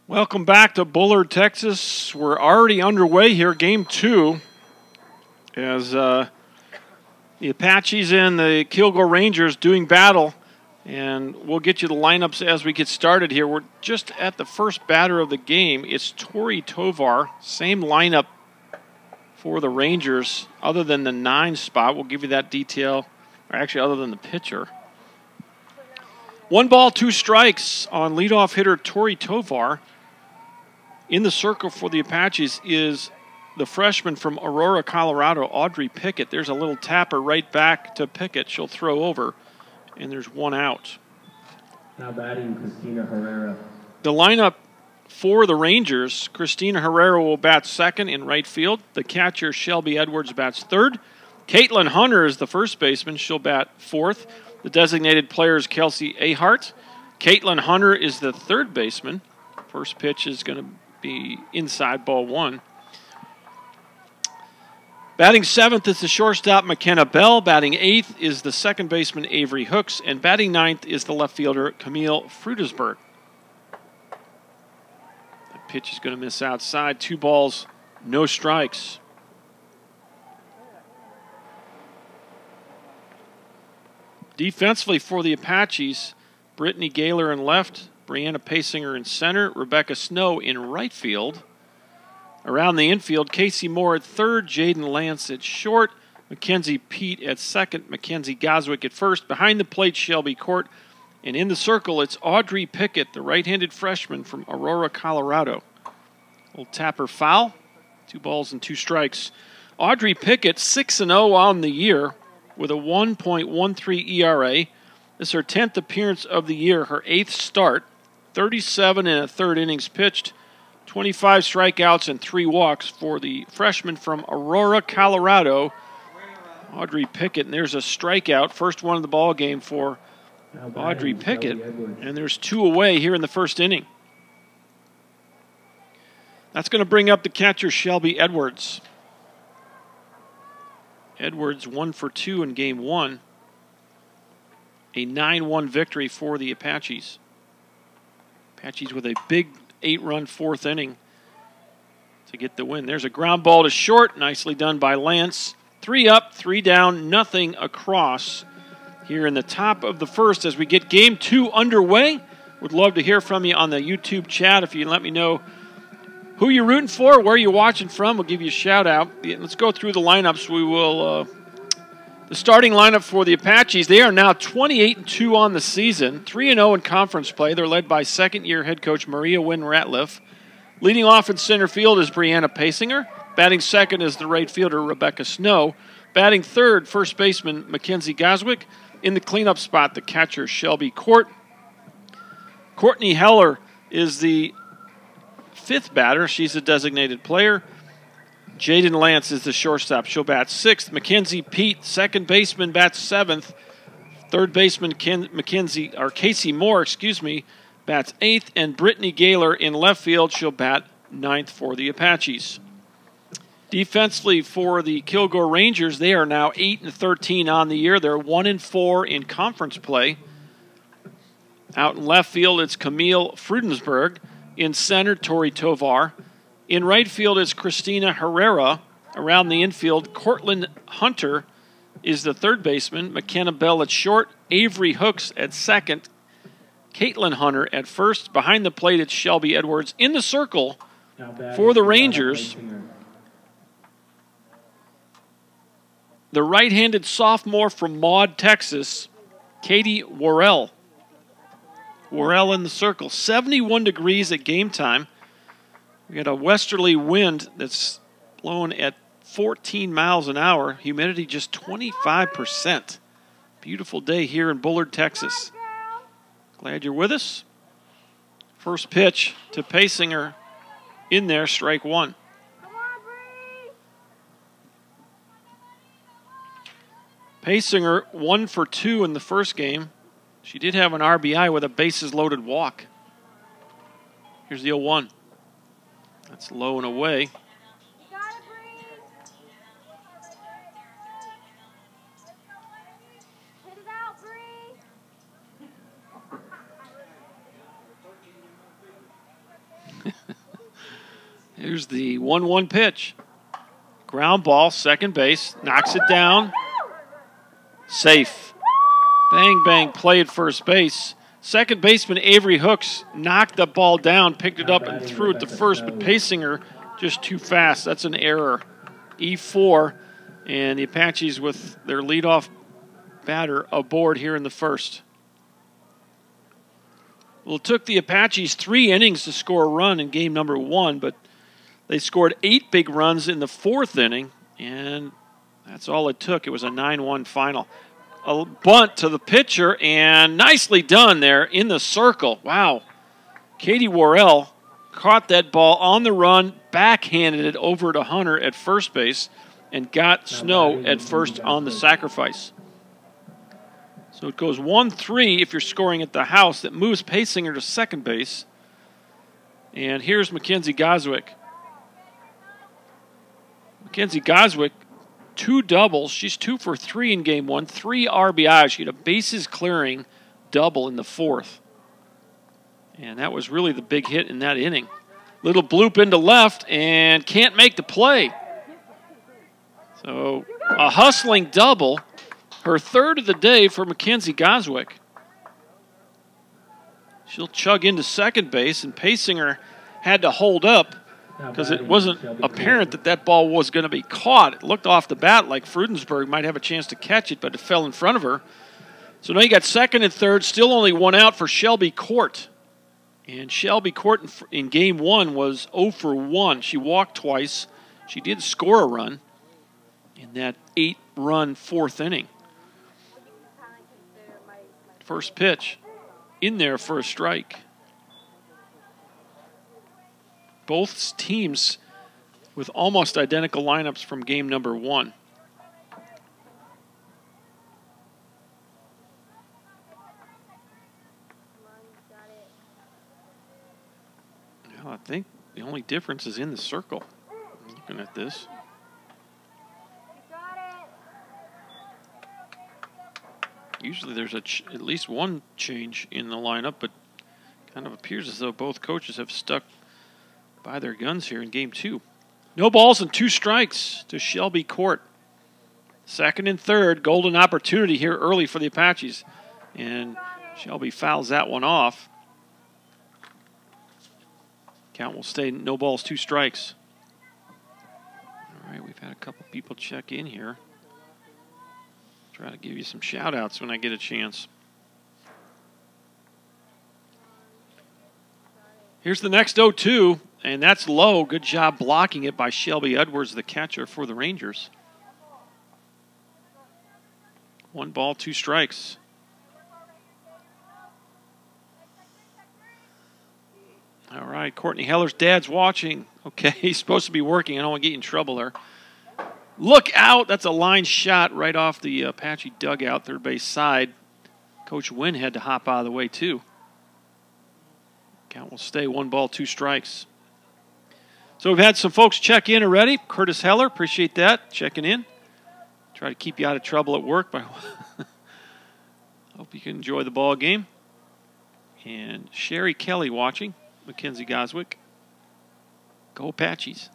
Welcome back to Bullard, Texas. We're already underway here, game 2, as the Apaches and the Kilgore Rangers doing battle. And we'll get you the lineups as we get started here. We're just at the first batter of the game. It's Tori Tovar, same lineup for the Rangers, other than the 9 spot. We'll give you that detail, or actually other than the pitcher. 1 ball, 2 strikes on leadoff hitter Tori Tovar. In the circle for the Apaches is the freshman from Aurora, Colorado, Audrey Pickett. There's a little tapper right back to Pickett. She'll throw over, and there's 1 out. Now batting, Christina Herrera. The lineup for the Rangers, Christina Herrera will bat second in right field. The catcher, Shelby Edwards, bats third. Caitlin Hunter is the first baseman. She'll bat fourth. The designated player is Kelsey Ahart. Caitlin Hunter is the third baseman. First pitch is going to be inside, ball 1. Batting 7th is the shortstop McKenna Bell. Batting 8th is the second baseman Avery Hooks. And batting 9th is the left fielder Camille Frudesberg. The pitch is going to miss outside. 2 balls, no strikes. Defensively for the Apaches, Brittany Gaylor in left, Brianna Pasinger in center, Rebecca Snow in right field. Around the infield, Casey Moore at third, Jaden Lance at short, Mackenzie Pete at second, Mackenzie Goswick at first. Behind the plate, Shelby Court. And in the circle, it's Audrey Pickett, the right-handed freshman from Aurora, Colorado. Little tapper foul, 2 balls and 2 strikes. Audrey Pickett, 6-0 on the year with a 1.13 ERA. This is her 10th appearance of the year, her 8th start. 37 and a third innings pitched, 25 strikeouts and 3 walks for the freshman from Aurora, Colorado, Audrey Pickett. And there's a strikeout, first one of the ball game for Audrey Pickett. And there's 2 away here in the first inning. That's going to bring up the catcher, Shelby Edwards. Edwards 1 for 2 in game 1. A 9-1 victory for the Apaches. Apaches with a big 8-run 4th inning to get the win. There's a ground ball to short, nicely done by Lance. 3 up, 3 down, nothing across here in the top of the first as we get game 2 underway. Would love to hear from you on the YouTube chat. If you can let me know who you're rooting for, where you're watching from, we'll give you a shout out. Let's go through the lineups. We will the starting lineup for the Apaches. They are now 28-2 on the season, 3-0 in conference play. They're led by second-year head coach Maria Wynn Ratliff. Leading off in center field is Brianna Pasinger. Batting second is the right fielder Rebecca Snow. Batting third, first baseman Mackenzie Goswick. In the cleanup spot, the catcher Shelby Court. Courtney Heller is the 5th batter. She's a designated player. Jaden Lance is the shortstop. She'll bat 6th. Mackenzie Pete, second baseman, bats 7th. Third baseman Casey Moore, bats 8th. And Brittany Gaylor in left field. She'll bat 9th for the Apaches. Defensively for the Kilgore Rangers, they are now 8-13 on the year. They're 1-4 in conference play. Out in left field, it's Camille Frudensberg. In center, Tori Tovar. In right field is Christina Herrera. Around the infield, Cortland Hunter is the third baseman. McKenna Bell at short. Avery Hooks at second. Caitlin Hunter at first. Behind the plate, it's Shelby Edwards. In the circle for the Rangers, the right-handed sophomore from Maud, Texas, Katie Worrell. Worrell in the circle. 71 degrees at game time. We got a westerly wind that's blowing at 14 miles an hour. Humidity just 25%. Beautiful day here in Bullard, Texas. Glad you're with us. First pitch to Pasinger in there, strike 1. Pasinger 1 for 2 in the first game. She did have an RBI with a bases-loaded walk. Here's the 0-1. That's low and away. Here's the 1-1 pitch. Ground ball, second base, knocks it down. Safe. Bang, bang, play at first base. Second baseman Avery Hooks knocked the ball down, picked it up, and threw it to first, but Pasinger just too fast. That's an error. E4, and the Apaches with their leadoff batter aboard here in the first. Well, it took the Apaches 3 innings to score a run in game number 1, but they scored 8 big runs in the 4th inning, and that's all it took. It was a 9-1 final. A bunt to the pitcher, and nicely done there in the circle. Wow. Katie Worrell caught that ball on the run, backhanded it over to Hunter at first base, and got Snow at first on the sacrifice. So it goes 1-3 if you're scoring at the house. That moves Pasinger to second base. And here's Mackenzie Goswick. Mackenzie Goswick, 2 doubles. She's 2 for 3 in game 1, 3 RBIs. She had a bases clearing double in the 4th. And that was really the big hit in that inning. Little bloop into left and can't make the play. So a hustling double, her 3rd of the day for Mackenzie Goswick. She'll chug into second base, and Pasinger had to hold up because it wasn't apparent that that ball was going to be caught. It looked off the bat like Frudensberg might have a chance to catch it, but it fell in front of her. So now you got second and third, still only 1 out for Shelby Court. And Shelby Court in game 1 was 0 for 1. She walked twice. She did score a run in that 8-run 4th inning. First pitch in there for a strike. Both teams with almost identical lineups from game number 1. Well, I think the only difference is in the circle. I'm looking at this. Usually there's at least one change in the lineup, but kind of appears as though both coaches have stuck by their guns here in game 2. No balls and 2 strikes to Shelby Court. Second and third, golden opportunity here early for the Apaches. And Shelby fouls that one off. Count will stay no balls, 2 strikes. All right, we've had a couple people check in here. Try to give you some shout-outs when I get a chance. Here's the next 0-2, and that's low. Good job blocking it by Shelby Edwards, the catcher for the Rangers. 1 ball, 2 strikes. All right, Courtney Heller's dad's watching. Okay, he's supposed to be working. I don't want to get you in trouble there. Look out! That's a line shot right off the Apache dugout, third base side. Coach Wynn had to hop out of the way, too. Count will stay 1 ball, 2 strikes. So we've had some folks check in already. Curtis Heller, appreciate that, checking in. Try to keep you out of trouble at work. But hope you can enjoy the ball game. And Sherry Kelly watching. Mackenzie Goswick. Go Apaches.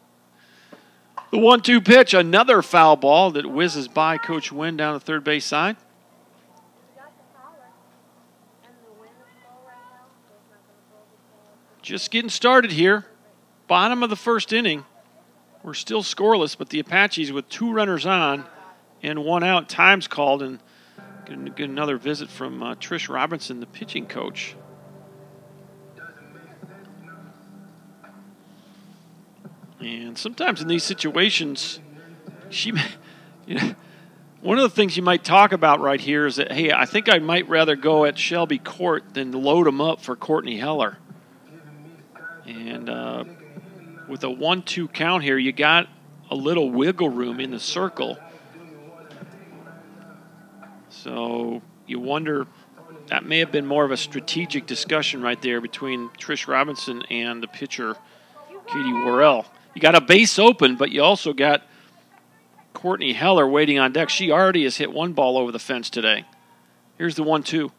The 1-2 pitch, another foul ball that whizzes by Coach Wynn down the third base side. Just getting started here. Bottom of the first inning. We're still scoreless, but the Apaches with 2 runners on and 1 out, time's called, and going to get another visit from Trish Robinson, the pitching coach. And sometimes in these situations, one of the things you might talk about right here is that, hey, I think I might rather go at Shelby Court than load them up for Courtney Heller. And with a 1-2 count here, you got a little wiggle room in the circle. So you wonder, that may have been more of a strategic discussion right there between Trish Robinson and the pitcher, Katie Worrell. You got a base open, but you also got Courtney Heller waiting on deck. She already has hit 1 ball over the fence today. Here's the 1-2.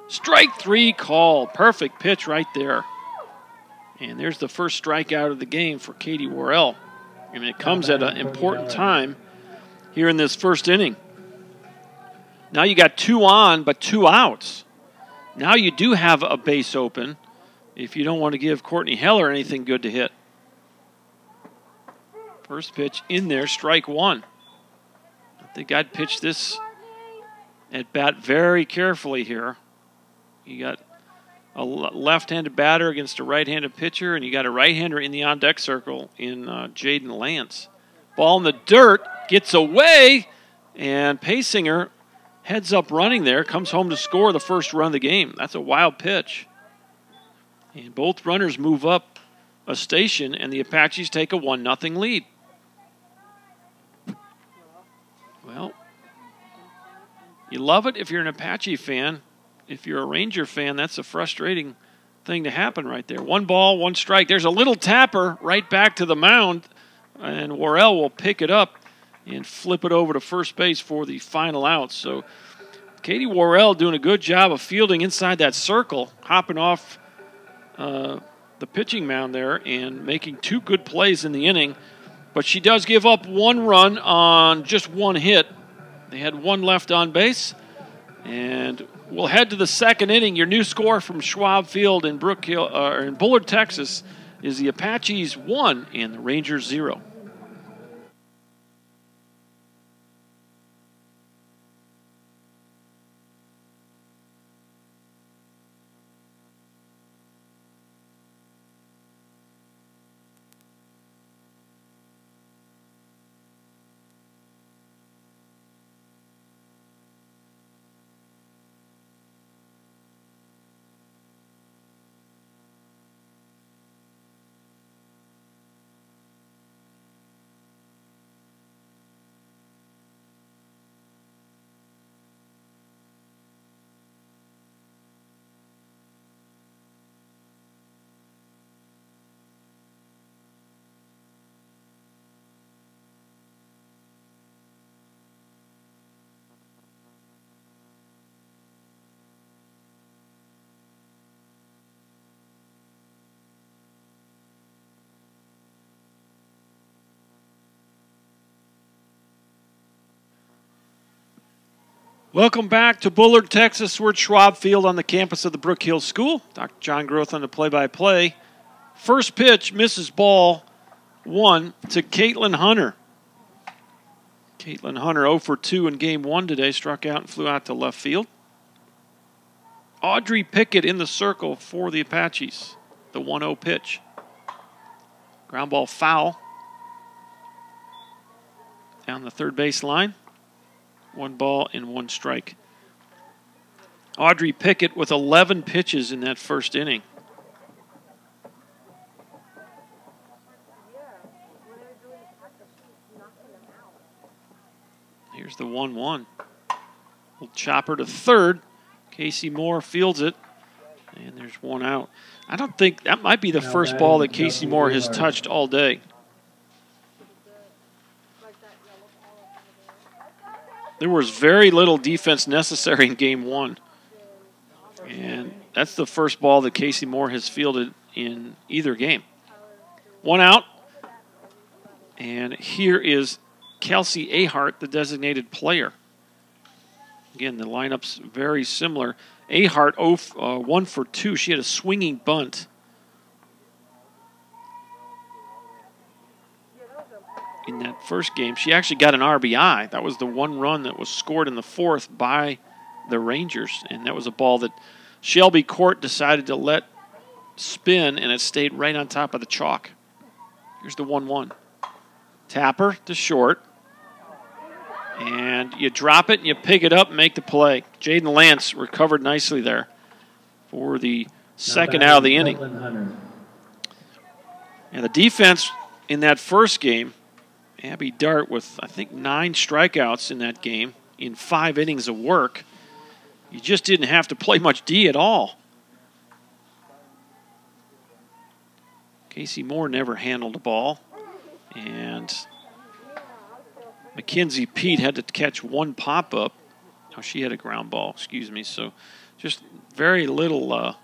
Strike 3 called. Perfect pitch right there. And there's the first strikeout of the game for Katie Worrell. And it comes at an important time here in this first inning. Now you got 2 on, but 2 outs. Now you do have a base open if you don't want to give Courtney Heller anything good to hit. First pitch in there, strike 1. I think I'd pitch this at bat very carefully here. You got a left-handed batter against a right-handed pitcher, and you got a right-hander in the on-deck circle in Jaden Lance. Ball in the dirt, gets away, and Paysinger heads up running there, comes home to score the first run of the game. That's a wild pitch. And both runners move up a station, and the Apaches take a 1-0 lead. Well, you love it if you're an Apache fan. If you're a Ranger fan, that's a frustrating thing to happen right there. 1 ball, 1 strike. There's a little tapper right back to the mound, and Worrell will pick it up and flip it over to first base for the final out. So Katie Worrell doing a good job of fielding inside that circle, hopping off the pitching mound there and making 2 good plays in the inning. But she does give up 1 run on just 1 hit. They had 1 left on base. And we'll head to the second inning. Your new score from Schwab Field in in Bullard, Texas, is the Apaches 1 and the Rangers 0. Welcome back to Bullard, Texas. We're at Schwab Field on the campus of the Brook Hill School. Dr. John Groth on the play-by-play. First pitch, misses ball 1 to Caitlin Hunter. Caitlin Hunter 0 for 2 in game 1 today. Struck out and flew out to left field. Audrey Pickett in the circle for the Apaches. The 1-0 pitch. Ground ball foul. Down the third base line. 1 ball and 1 strike. Audrey Pickett with 11 pitches in that first inning. Here's the 1-1. We'll chopper to third. Casey Moore fields it. And there's 1 out. I don't think that might be the first ball that Casey Moore has touched all day. There was very little defense necessary in game 1. And that's the first ball that Casey Moore has fielded in either game. 1 out. And here is Kelsey Ahart, the designated player. Again, the lineup's very similar. Ahart 1 for 2. She had a swinging bunt in that first game. She actually got an RBI. That was the 1 run that was scored in the 4th by the Rangers. And that was a ball that Shelby Court decided to let spin, and it stayed right on top of the chalk. Here's the 1-1. Tapper to short. And you drop it and you pick it up and make the play. Jaden Lance recovered nicely there for the second out of the inning. And the defense in that first game, Abby Dart with, I think, 9 strikeouts in that game in 5 innings of work. You just didn't have to play much D at all. Casey Moore never handled the ball. And Mackenzie Pete had to catch 1 pop-up. Oh, she had a ground ball, excuse me. So just very little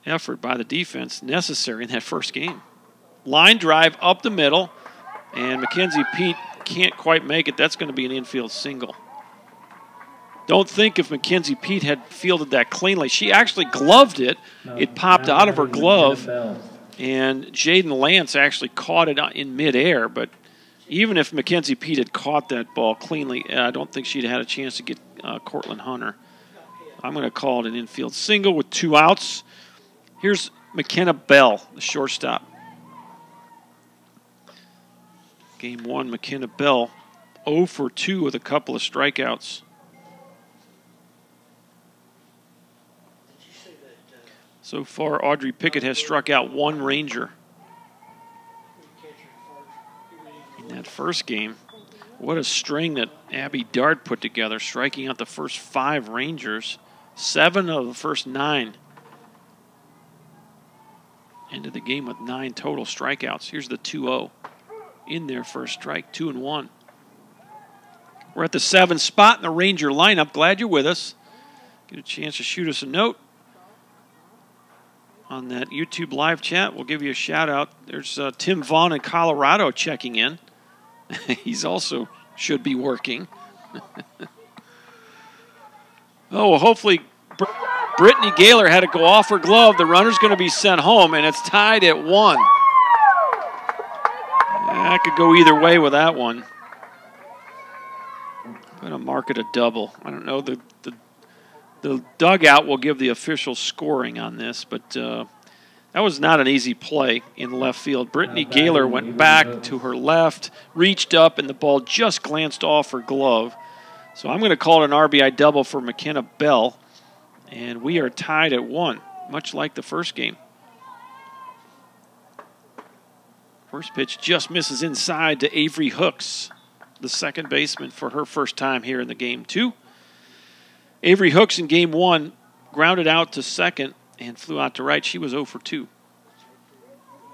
effort by the defense necessary in that first game. Line drive up the middle, and Mackenzie Pete can't quite make it. That's going to be an infield single. Don't think if Mackenzie Pete had fielded that cleanly. She actually gloved it. It popped out of her glove, and Jaden Lance actually caught it in midair. But even if Mackenzie Pete had caught that ball cleanly, I don't think she'd had a chance to get Cortland Hunter. I'm going to call it an infield single with 2 outs. Here's McKenna Bell, the shortstop. Game 1, McKenna Bell, 0 for 2 with a couple of strikeouts. So far, Audrey Pickett has struck out 1 Ranger. In that first game, what a string that Abby Dart put together, striking out the first 5 Rangers, 7 of the first 9. Ended the game with 9 total strikeouts. Here's the 2-0 in their first strike, 2-1. We're at the 7th spot in the Ranger lineup. Glad you're with us. Get a chance to shoot us a note on that YouTube live chat. We'll give you a shout out. There's Tim Vaughn in Colorado checking in. He's also should be working. Oh, well, hopefully Brittany Gaylor had to go off her glove. The runner's going to be sent home, and it's tied at 1. I could go either way with that one. I'm going to mark it a double. I don't know. The dugout will give the official scoring on this, but that was not an easy play in left field. Brittany Gaylor went back to her left, reached up, and the ball just glanced off her glove. So I'm going to call it an RBI double for McKenna Bell, and we are tied at 1, much like the first game. First pitch just misses inside to Avery Hooks, the second baseman, for her first time here in the game 2. Avery Hooks in game 1 grounded out to second and flew out to right. She was 0 for 2.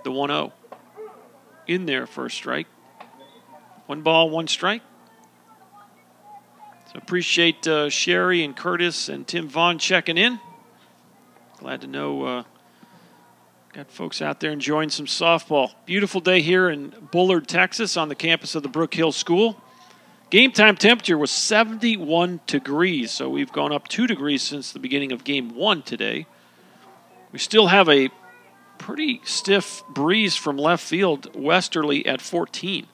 The 1-0 in there for a strike. 1 ball, 1 strike. So appreciate Sherry and Curtis and Tim Vaughn checking in. Glad to know got folks out there enjoying some softball. Beautiful day here in Bullard, Texas on the campus of the Brook Hill School. Game time temperature was 71 degrees, so we've gone up 2 degrees since the beginning of game 1 today. We still have a pretty stiff breeze from left field, westerly at 14.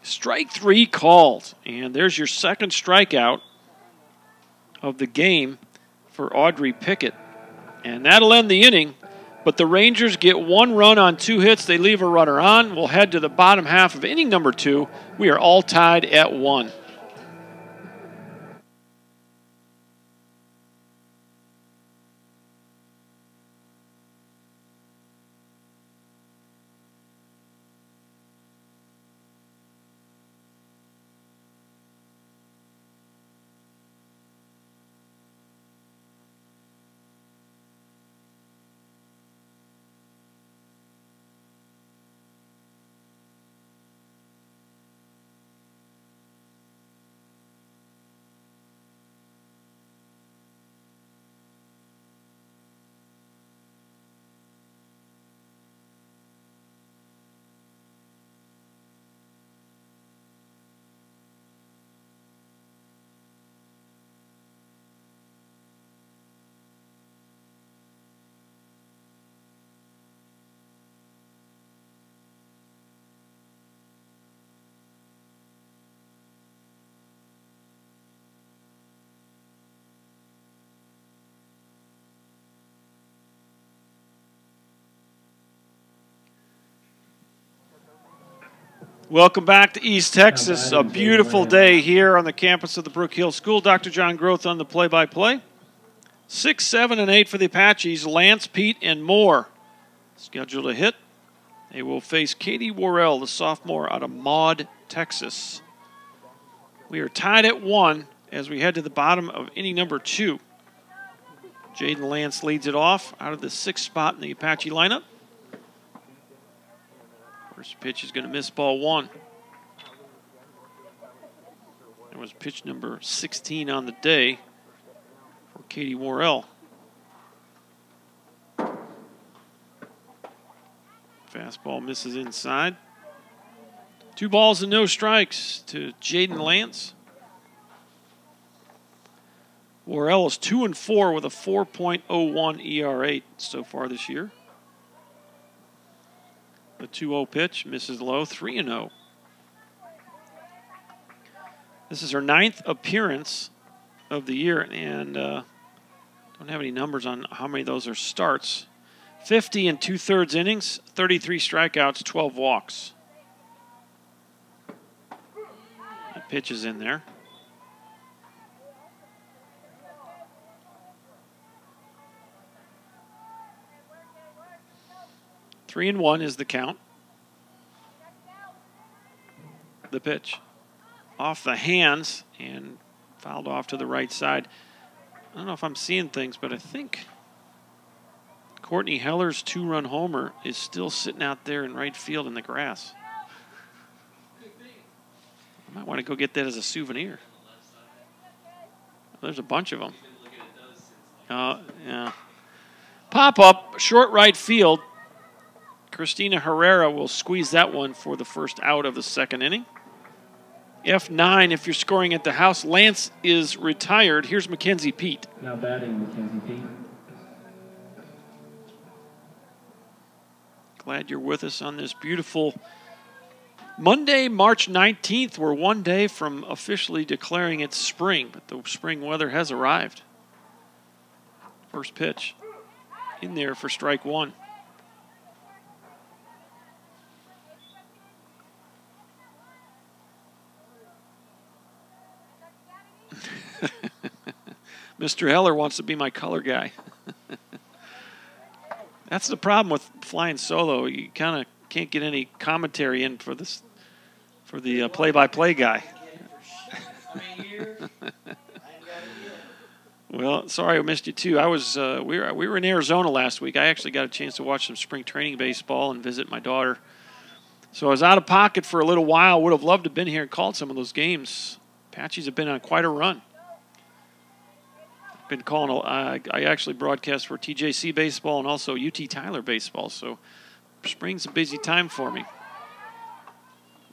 Strike 3 called, and there's your second strikeout of the game for Audrey Pickett. And that'll end the inning, but the Rangers get 1 run on 2 hits. They leave a runner on. We'll head to the bottom half of inning number 2. We are all tied at 1. Welcome back to East Texas. A beautiful day here on the campus of the Brook Hill School. Dr. John Groth on the play-by-play. 6, 7, and 8 for the Apaches. Lance, Pete, and Moore scheduled to hit. They will face Katie Worrell, the sophomore out of Maud, Texas. We are tied at 1 as we head to the bottom of inning number 2. Jaden Lance leads it off out of the 6th spot in the Apache lineup. First pitch is going to miss ball 1. That was pitch number 16 on the day for Katie Worrell. Fastball misses inside. 2 balls and no strikes to Jaden Lance. Worrell is 2-4 with a 4.01 ERA so far this year. The 2-0 pitch misses low, 3-0. This is her 9th appearance of the year, and don't have any numbers on how many of those are starts. 50 and 2/3 innings, 33 strikeouts, 12 walks. That pitch is in there. Three and 1 is the count. The pitch off the hands and fouled off to the right side. I don't know if I'm seeing things, but I think Courtney Heller's 2-run homer is still sitting out there in right field in the grass. I might want to go get that as a souvenir. There's a bunch of them. Yeah. Pop up, short right field. Christina Herrera will squeeze that one for the first out of the second inning. F9 if you're scoring at the house. Lance is retired. Here's Mackenzie Pete. Now batting, Mackenzie Pete. Glad you're with us on this beautiful Monday, March 19th. We're one day from officially declaring it's spring, but the spring weather has arrived. First pitch in there for strike 1. Mr. Heller wants to be my color guy. That's the problem with flying solo. You kind of can't get any commentary in for this, for the play-by-play guy. Well, sorry I missed you too. I was we were in Arizona last week. I actually got a chance to watch some spring training baseball and visit my daughter. So I was out of pocket for a little while. Would have loved to have been here and called some of those games. Apaches have been on quite a run. Been calling. I actually broadcast for TJC baseball and also UT Tyler baseball. So spring's a busy time for me.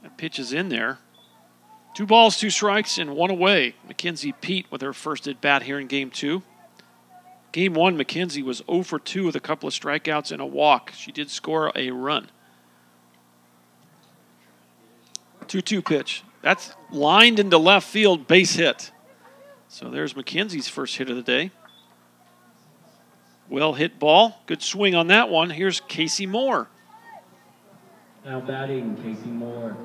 That pitch is in there. 2 balls, 2 strikes, and 1 away. Mackenzie Pete with her first at bat here in Game 2. Game 1, Mackenzie was 0 for 2 with a couple of strikeouts and a walk. She did score a run. 2-2 pitch. That's lined into left field, base hit. So there's Mackenzie's first hit of the day. Well hit ball. Good swing on that one. Here's Casey Moore. Now batting, Casey Moore.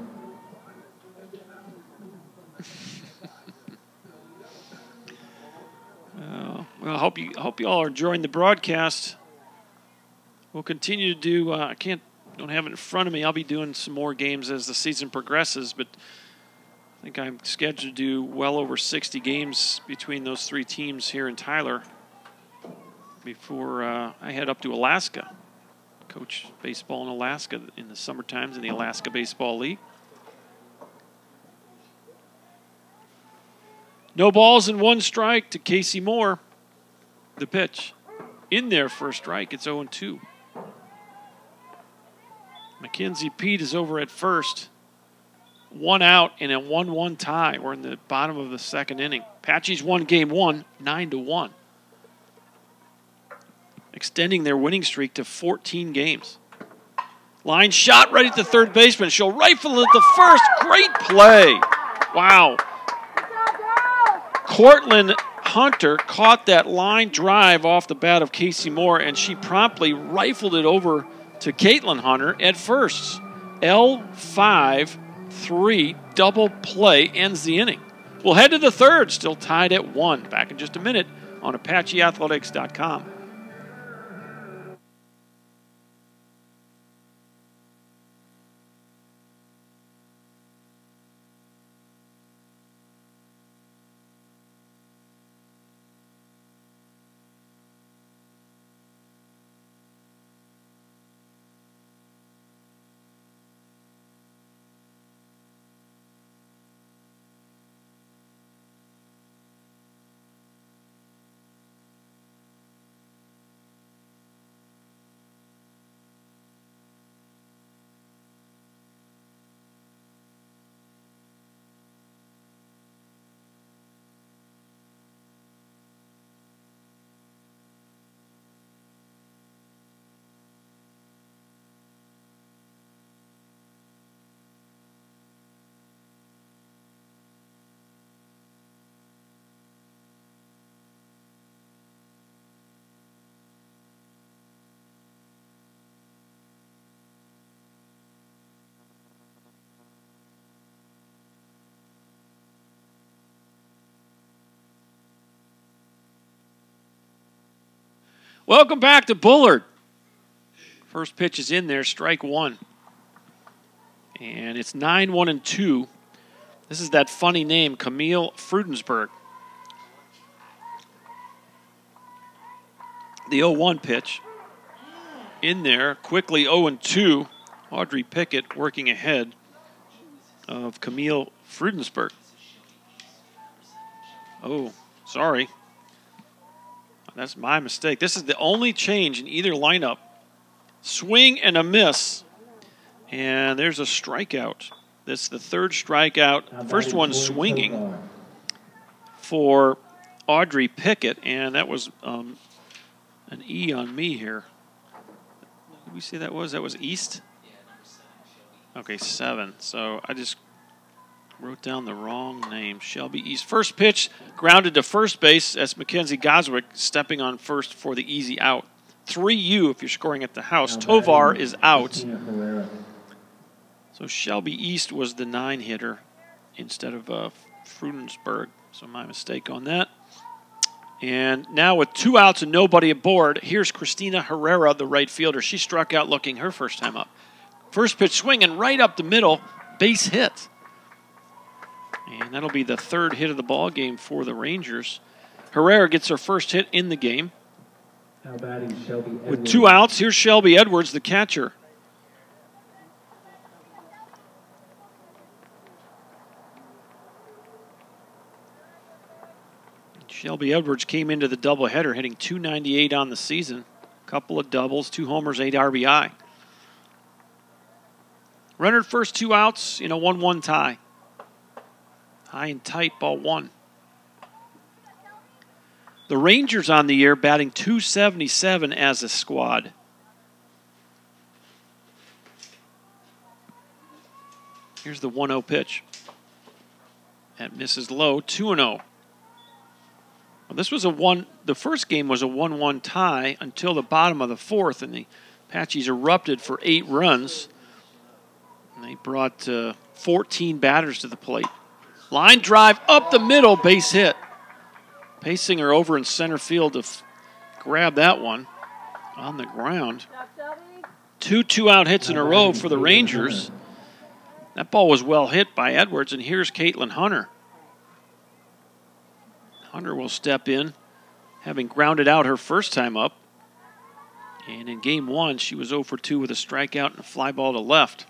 Well, I hope you all are enjoying the broadcast. We'll continue to do. Don't have it in front of me. I'll be doing some more games as the season progresses, but I think I'm scheduled to do well over 60 games between those 3 teams here in Tyler before I head up to Alaska. Coach baseball in Alaska in the summer times in the Alaska Baseball League. No balls and 1 strike to Casey Moore. The pitch in there for a strike. It's 0-2. Mackenzie Pete is over at first. 1 out and a 1-1 tie. We're in the bottom of the second inning. Apaches won Game 1, 9-1. Extending their winning streak to 14 games. Line shot right at the third baseman. She'll rifle it at the first. Great play. Wow. Cortland Hunter caught that line drive off the bat of Casey Moore, and she promptly rifled it over to Caitlin Hunter at first. L5-3 double play ends the inning. We'll head to the third, still tied at 1. Back in just a minute on ApacheAthletics.com. Welcome back to Bullard. First pitch is in there, strike one. And it's 9-1-2. This is that funny name, Camille Frudensberg. The 0-1 pitch. In there, quickly 0-2. Audrey Pickett working ahead of Camille Frudensberg. Oh, sorry. That's my mistake. This is the only change in either lineup. Swing and a miss. And there's a strikeout. That's the third strikeout. First one swinging for Audrey Pickett. And that was an E on me here. What did we say that was? That was East? Okay, 7. So I just wrote down the wrong name. Shelby East. First pitch grounded to first base as Mackenzie Goswick stepping on first for the easy out. 3U if you're scoring at the house. Tovar is out. So Shelby East was the 9-hitter instead of Frudensberg. So my mistake on that. And now with 2 outs and nobody aboard, here's Christina Herrera, the right fielder. She struck out looking her first time up. First pitch swinging right up the middle, base hit. And that'll be the 3rd hit of the ball game for the Rangers. Herrera gets her first hit in the game. With 2 outs, here's Shelby Edwards, the catcher. Shelby Edwards came into the doubleheader hitting .298 on the season. A couple of doubles, 2 homers, 8 RBI. Runner first 2 outs in a 1-1 tie. High and tight, ball 1. The Rangers on the year batting .277 as a squad. Here's the 1-0 pitch. That misses low, 2-0. Well, this was the first game was a 1-1 tie until the bottom of the 4th, and the Apaches erupted for 8 runs. And they brought 14 batters to the plate. Line drive up the middle, base hit. Paysinger over in center field to grab that one on the ground. 2 2-out hits in a row for the Rangers. That ball was well hit by Edwards, and here's Caitlin Hunter. Hunter will step in, having grounded out her first time up. And in game 1, she was 0 for 2 with a strikeout and a fly ball to left.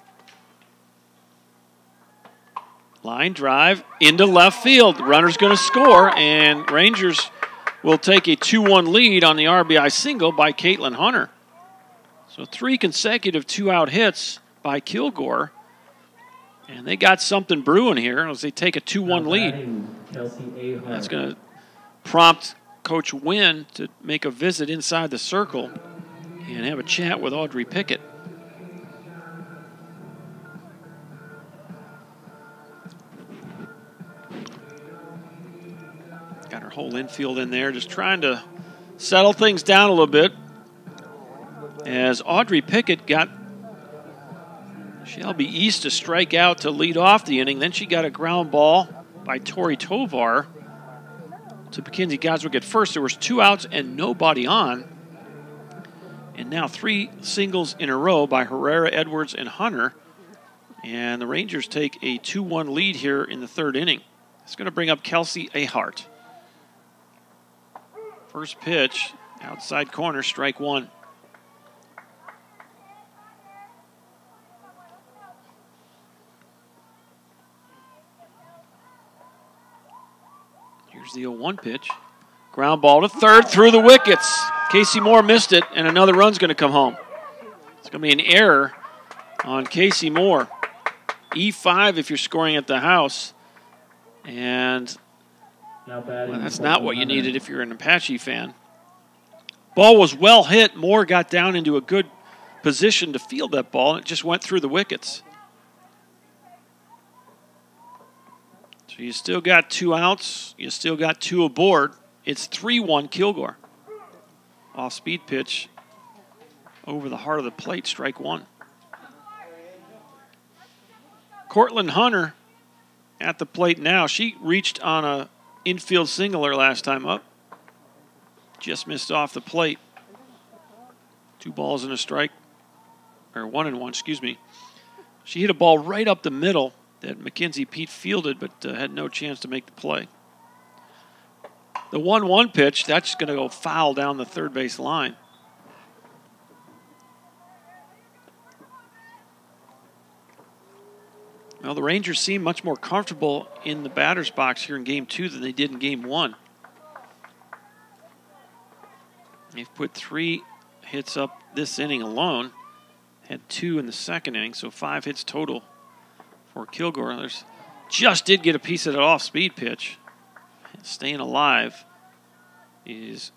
Line drive into left field. Runner's going to score, and Rangers will take a 2-1 lead on the RBI single by Caitlin Hunter. So 3 consecutive 2-out hits by Kilgore. And they got something brewing here as they take a 2-1 lead. That's going to prompt Coach Wynn to make a visit inside the circle and have a chat with Audrey Pickett. Got her whole infield in there, just trying to settle things down a little bit. As Audrey Pickett got Shelby East to strike out to lead off the inning. Then she got a ground ball by Tori Tovar to Mackenzie Goswick at first. There was 2 outs and nobody on. And now 3 singles in a row by Herrera, Edwards, and Hunter. And the Rangers take a 2-1 lead here in the 3rd inning. It's going to bring up Kelsey Ahart. First pitch, outside corner, strike 1. Here's the 0-1 pitch. Ground ball to third through the wickets. Casey Moore missed it, and another run's going to come home. It's going to be an error on Casey Moore. E5 if you're scoring at the house. And well, that's not what you needed if you're an Apache fan. Ball was well hit. Moore got down into a good position to field that ball, and it just went through the wickets. So you still got 2 outs. You still got 2 aboard. It's 3-1 Kilgore. Off-speed pitch over the heart of the plate, strike 1. Cortland Hunter at the plate now. She reached on a infield singler last time up. Just missed off the plate. 2 balls and a strike, or 1 and 1, excuse me. She hit a ball right up the middle that Mackenzie Pete fielded, but had no chance to make the play. The 1-1 pitch, that's going to go foul down the third base line. Well, the Rangers seem much more comfortable in the batter's box here in Game 2 than they did in Game 1. They've put 3 hits up this inning alone. Had 2 in the second inning, so 5 hits total for Kilgore. There's just did get a piece of that off-speed pitch. Staying alive is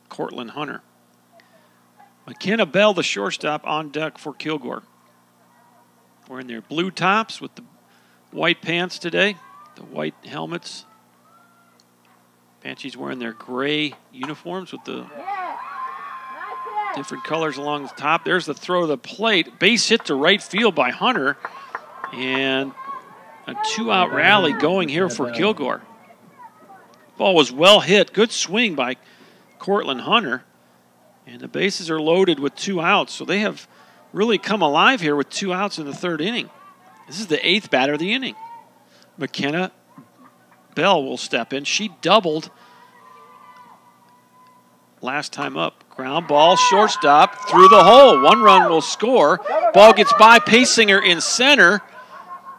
Cortland Hunter. McKenna Bell, the shortstop, on deck for Kilgore. Wearing their blue tops with the white pants today, the white helmets. Apache's wearing their gray uniforms with the different colors along the top. There's the throw to the plate. Base hit to right field by Hunter. And a 2-out rally going here for Kilgore. Ball was well hit. Good swing by Cortland Hunter. And the bases are loaded with 2 outs. So they have really come alive here with 2 outs in the third inning. This is the 8th batter of the inning. McKenna Bell will step in. She doubled last time up. Ground ball, shortstop, through the hole. 1 run will score. Ball gets by Pasinger in center,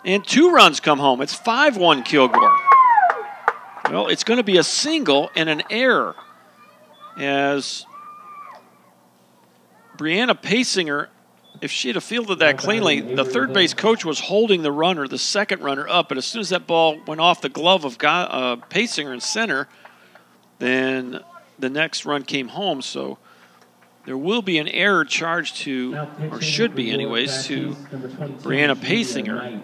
and 2 runs come home. It's 5-1 Kilgore. Well, it's going to be a single and an error, as Brianna Pasinger, if she had fielded that cleanly, the third base coach was holding the runner, the second runner, up, but as soon as that ball went off the glove of Pasinger in center, then the next run came home. So there will be an error charged to, or should be anyways, to Brianna Pasinger.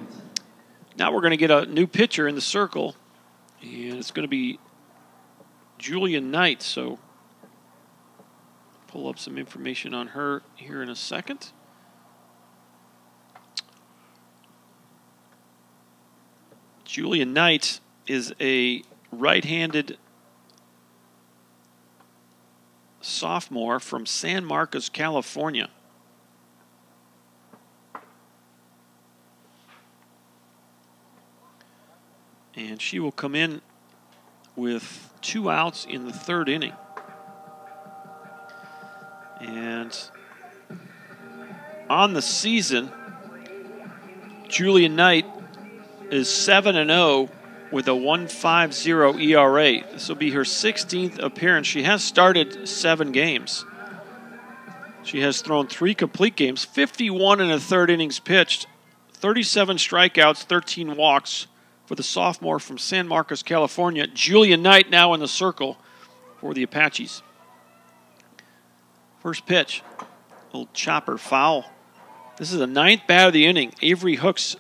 Now we're going to get a new pitcher in the circle, and it's going to be Julia Knight. So pull up some information on her here in a second. Julia Knight is a right-handed sophomore from San Marcos, California. And she will come in with 2 outs in the third inning. And on the season, Julia Knight is 7-0 with a 1.50 ERA. This will be her 16th appearance. She has started 7 games. She has thrown 3 complete games, 51 in the third innings pitched, 37 strikeouts, 13 walks for the sophomore from San Marcos, California. Julia Knight now in the circle for the Apaches. First pitch, little chopper foul. This is the 9th bat of the inning. Avery Hooks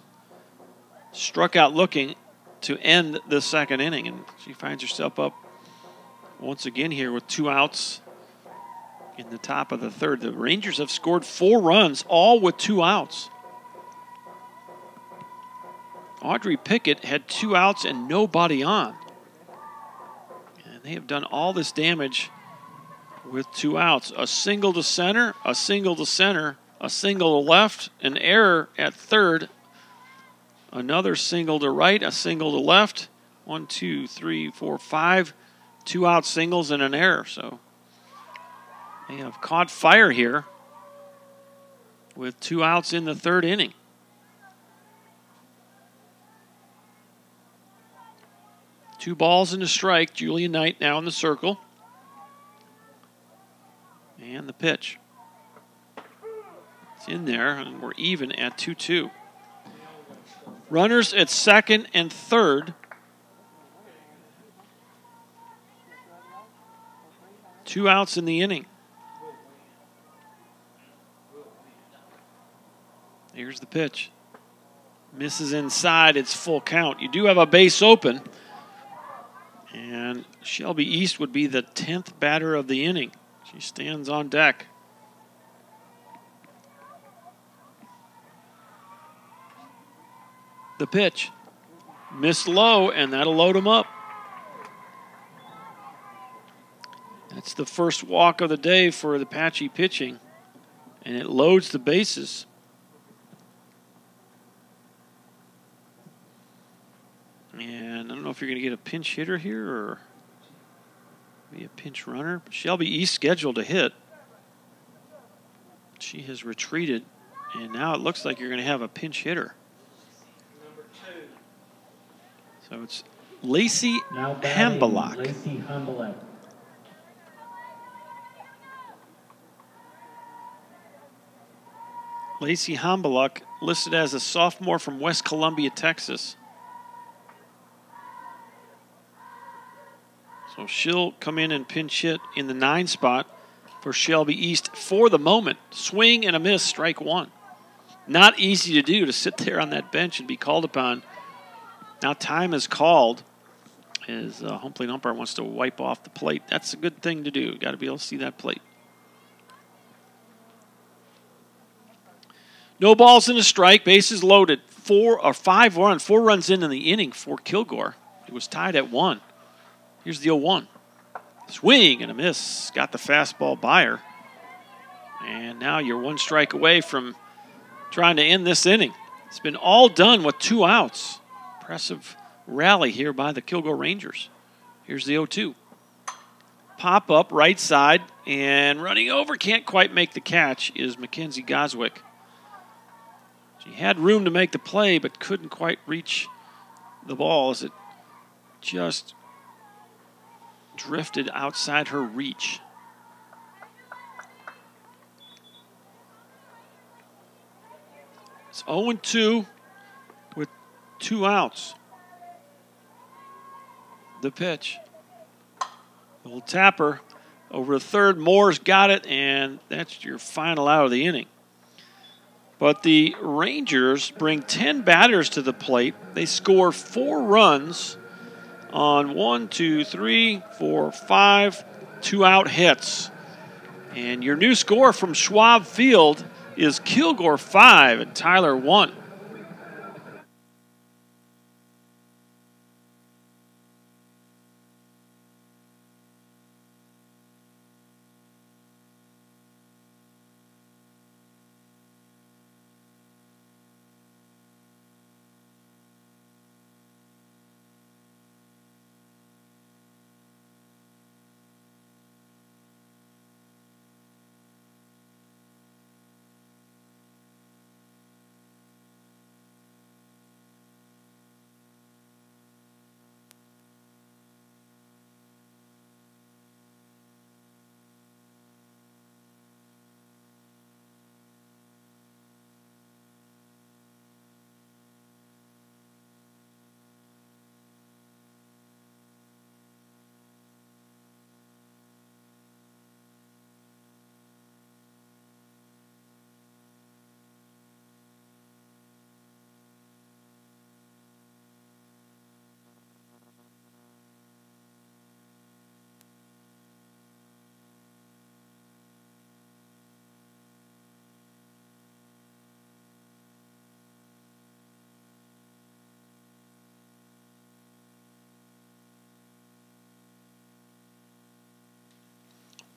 struck out looking to end the second inning, and she finds herself up once again here with 2 outs in the top of the third. The Rangers have scored 4 runs, all with 2 outs. Audrey Pickett had 2 outs and nobody on. And they have done all this damage with 2 outs. A single to center, a single to center, a single to left, an error at third, another single to right, a single to left. 1, 2, 3, 4, 5. 2 out singles and an error. So they have caught fire here with 2 outs in the third inning. Two balls and a strike. Julia Knight now in the circle. And the pitch. It's in there, and we're even at 2-2. Runners at second and third. 2 outs in the inning. Here's the pitch. Misses inside. It's full count. You do have a base open. And Shelby East would be the 10th batter of the inning. She stands on deck. The pitch. Missed low, and that'll load him up. That's the first walk of the day for the Apache pitching. And it loads the bases. And I don't know if you're going to get a pinch hitter here or maybe a pinch runner. Shelby East scheduled to hit. She has retreated, and now it looks like you're going to have a pinch hitter. Number 2. So it's Lacey Now batting, Hambalak. Lacey Hambalak. Lacey Hambalak, listed as a sophomore from West Columbia, Texas. So she'll come in and pinch hit in the 9 spot for Shelby East for the moment. Swing and a miss, strike 1. Not easy to do, to sit there on that bench and be called upon. Now time is called as home plate umpire wants to wipe off the plate. That's a good thing to do. Got to be able to see that plate. No balls and a strike, bases loaded. 4 runs in the inning for Kilgore. It was tied at 1. Here's the 0-1. Swing and a miss. Got the fastball by her. And now you're 1 strike away from trying to end this inning. It's been all done with 2 outs. Impressive rally here by the Kilgore Rangers. Here's the 0-2. Pop up right side and running over. Can't quite make the catch is Mackenzie Goswick. She had room to make the play, but couldn't quite reach the ball as it just drifted outside her reach. It's 0-2 with 2 outs. The pitch. The little tapper over the third. Moore's got it, and that's your final out of the inning. But the Rangers bring 10 batters to the plate. They score 4 runs on 1, 2, 3, 4, 5 2-out hits. And your new score from Schwab Field is Kilgore 5 and Tyler 1.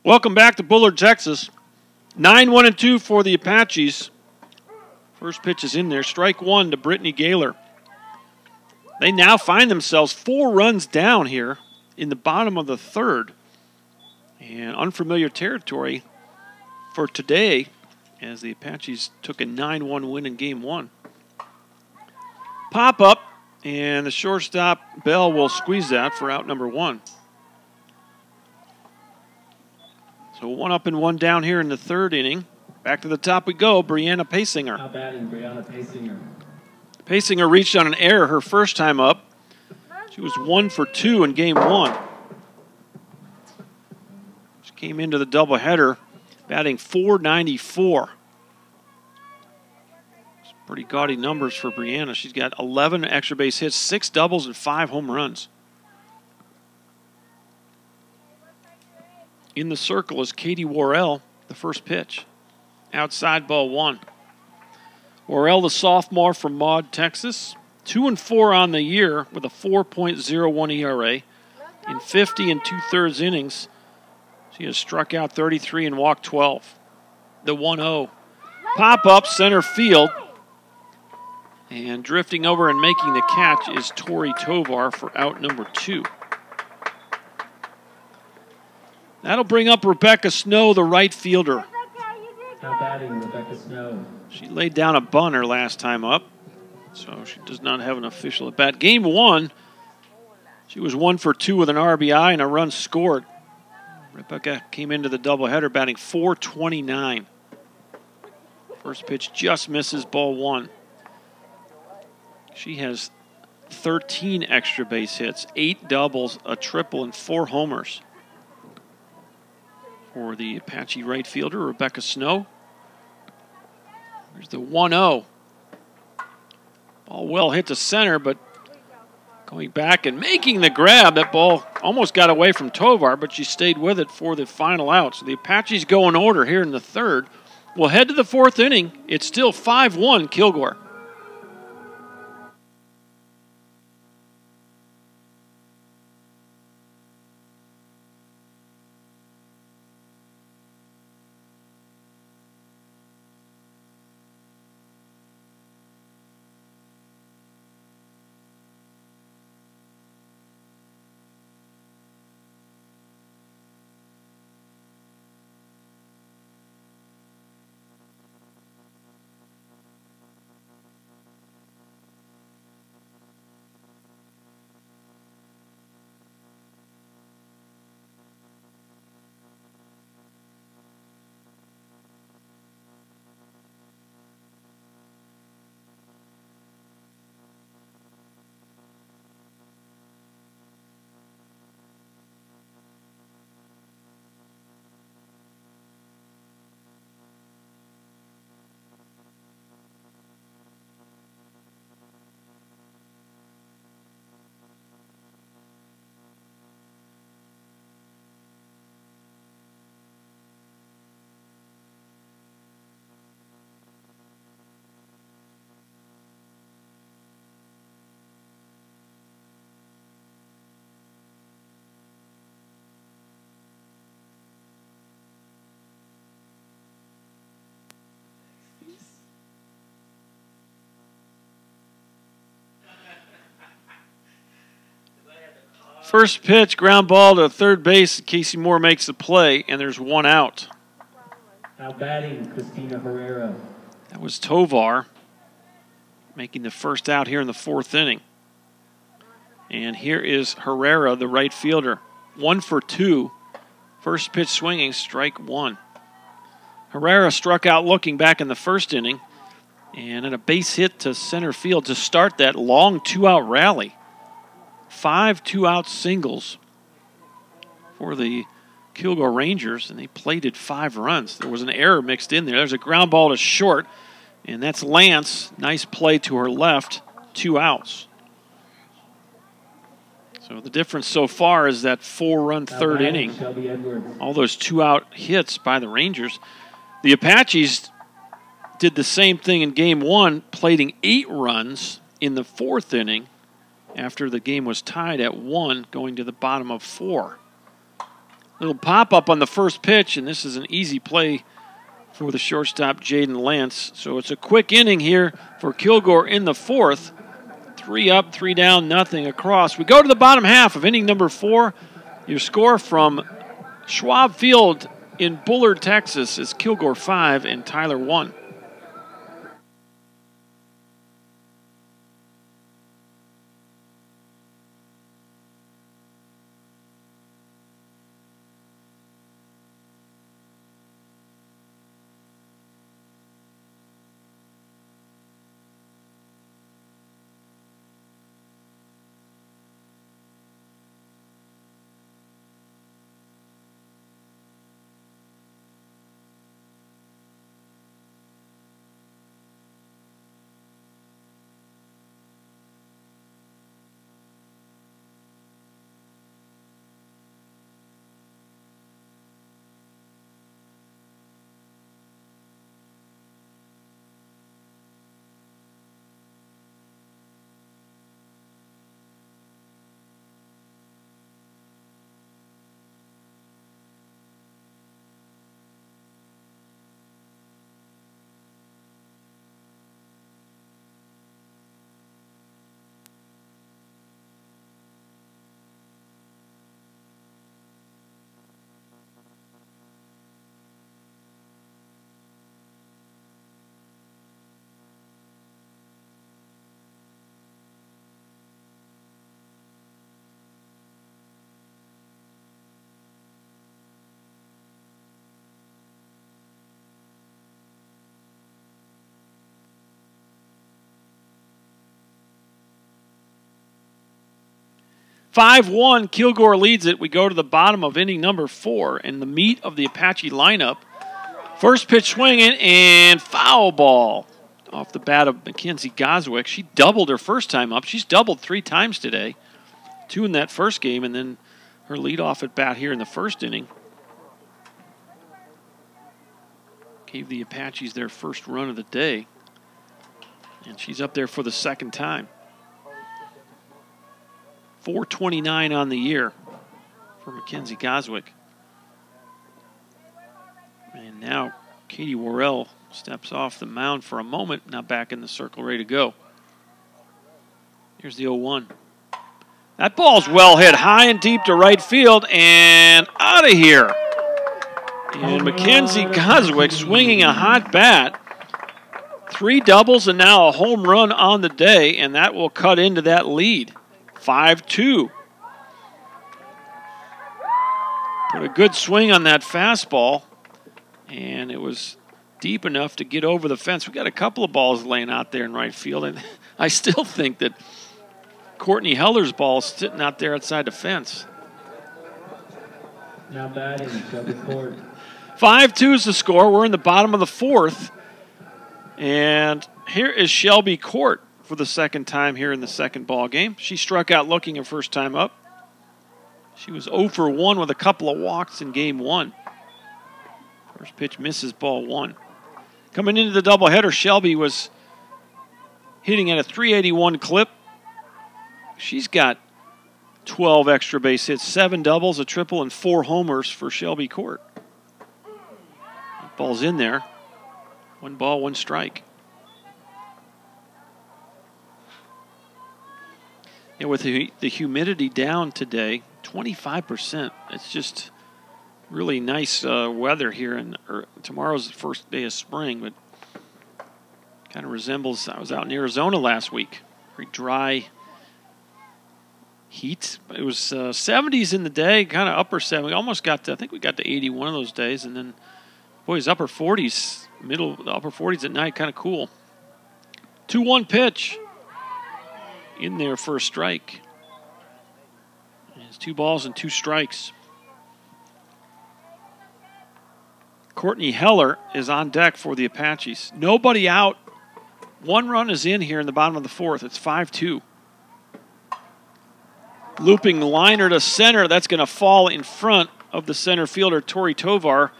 Welcome back to Bullard, Texas. 9-1-2 for the Apaches. First pitch is in there. Strike 1 to Brittany Gaylor. They now find themselves 4 runs down here in the bottom of the 3rd. And unfamiliar territory for today as the Apaches took a 9-1 win in Game 1. Pop up, and the shortstop, Bell, will squeeze that for out number 1. So 1 up and 1 down here in the 3rd inning. Back to the top we go, Brianna Pasinger. Now batting, Brianna Pasinger. Pasinger reached on an error her first time up. She was 1 for 2 in Game 1. She came into the doubleheader batting .494. Pretty gaudy numbers for Brianna. She's got 11 extra base hits, 6 doubles, and 5 home runs. In the circle is Katie Worrell, the first pitch. Outside ball 1. Worrell, the sophomore from Maud, Texas. 2-4 on the year with a 4.01 ERA. In 50 2/3 innings, she has struck out 33 and walked 12. the 1-0. Pop up center field. And drifting over and making the catch is Tori Tovar for out number 2. That'll bring up Rebecca Snow, the right fielder. Now batting, Rebecca Snow. She laid down a bunter last time up, so she does not have an official at bat. Game 1, she was 1 for 2 with an RBI and a run scored. Rebecca came into the doubleheader batting .429. First pitch just misses, ball 1. She has 13 extra base hits, 8 doubles, a triple, and 4 homers. For the Apache right fielder, Rebecca Snow. There's the 1-0. Ball well hit to center, but going back and making the grab. That ball almost got away from Tovar, but she stayed with it for the final out. So the Apaches go in order here in the 3rd. We'll head to the 4th inning. It's still 5-1 Kilgore. First pitch, ground ball to third base. Casey Moore makes the play, and there's 1 out. Now batting, Christina Herrera. That was Tovar making the first out here in the 4th inning. And here is Herrera, the right fielder. 1 for 2. First pitch swinging, strike 1. Herrera struck out looking back in the 1st inning, and then a base hit to center field to start that long 2-out rally. 5 2-out singles for the Kilgore Rangers, and they plated 5 runs. There was an error mixed in there. There's a ground ball to short, and that's Lance. Nice play to her left, 2 outs. So the difference so far is that 4-run 3rd inning. All those 2-out hits by the Rangers. The Apaches did the same thing in Game 1, plating 8 runs in the 4th inning after the game was tied at 1, going to the bottom of 4. Little pop-up on the first pitch, and this is an easy play for the shortstop, Jaden Lance. So it's a quick inning here for Kilgore in the 4th. 3 up, 3 down, nothing across. We go to the bottom half of inning number 4. Your score from Schwab Field in Bullard, Texas is Kilgore 5 and Tyler 1. 5-1, Kilgore leads it. We go to the bottom of inning number 4 and the meat of the Apache lineup. First pitch swinging and foul ball off the bat of Mackenzie Goswick. She doubled her first time up. She's doubled 3 times today. 2 in that first game, and then her leadoff at bat here in the first inning gave the Apaches their first run of the day. And she's up there for the second time. 429 on the year for Mackenzie Goswick. And now Katie Worrell steps off the mound for a moment, now back in the circle, ready to go. Here's the 0-1. That ball's well hit high and deep to right field and out of here. And Mackenzie Goswick swinging a hot bat. 3 doubles and now a home run on the day, and that will cut into that lead. 5-2. Put a good swing on that fastball, and it was deep enough to get over the fence. We got a couple of balls laying out there in right field, and I still think that Courtney Heller's ball is sitting out there outside the fence. Now batting, Shelby Court. 5-2 is the score. We're in the bottom of the 4th, and here is Shelby Court for the second time here in the second ball game. She struck out looking her first time up. She was 0 for 1 with a couple of walks in game 1. First pitch misses, ball 1. Coming into the doubleheader, Shelby was hitting at a 381 clip. She's got 12 extra base hits, 7 doubles, a triple, and 4 homers for Shelby Court. Ball's in there. 1 ball, 1 strike. And with the humidity down today, 25%. It's just really nice weather here. And tomorrow's the first day of spring, but kind of resembles, I was out in Arizona last week. Very dry heat. It was 70s in the day, kind of upper 70s. Almost got to, I think we got to 80 one of those days. And then, boy, it's upper 40s, upper 40s at night, kind of cool. 2-1 pitch. In there for a strike. It's 2 balls and 2 strikes. Courtney Heller is on deck for the Apaches. Nobody out. 1 run is in here in the bottom of the 4th. It's 5-2. Looping liner to center. That's going to fall in front of the center fielder, Tori Tovar,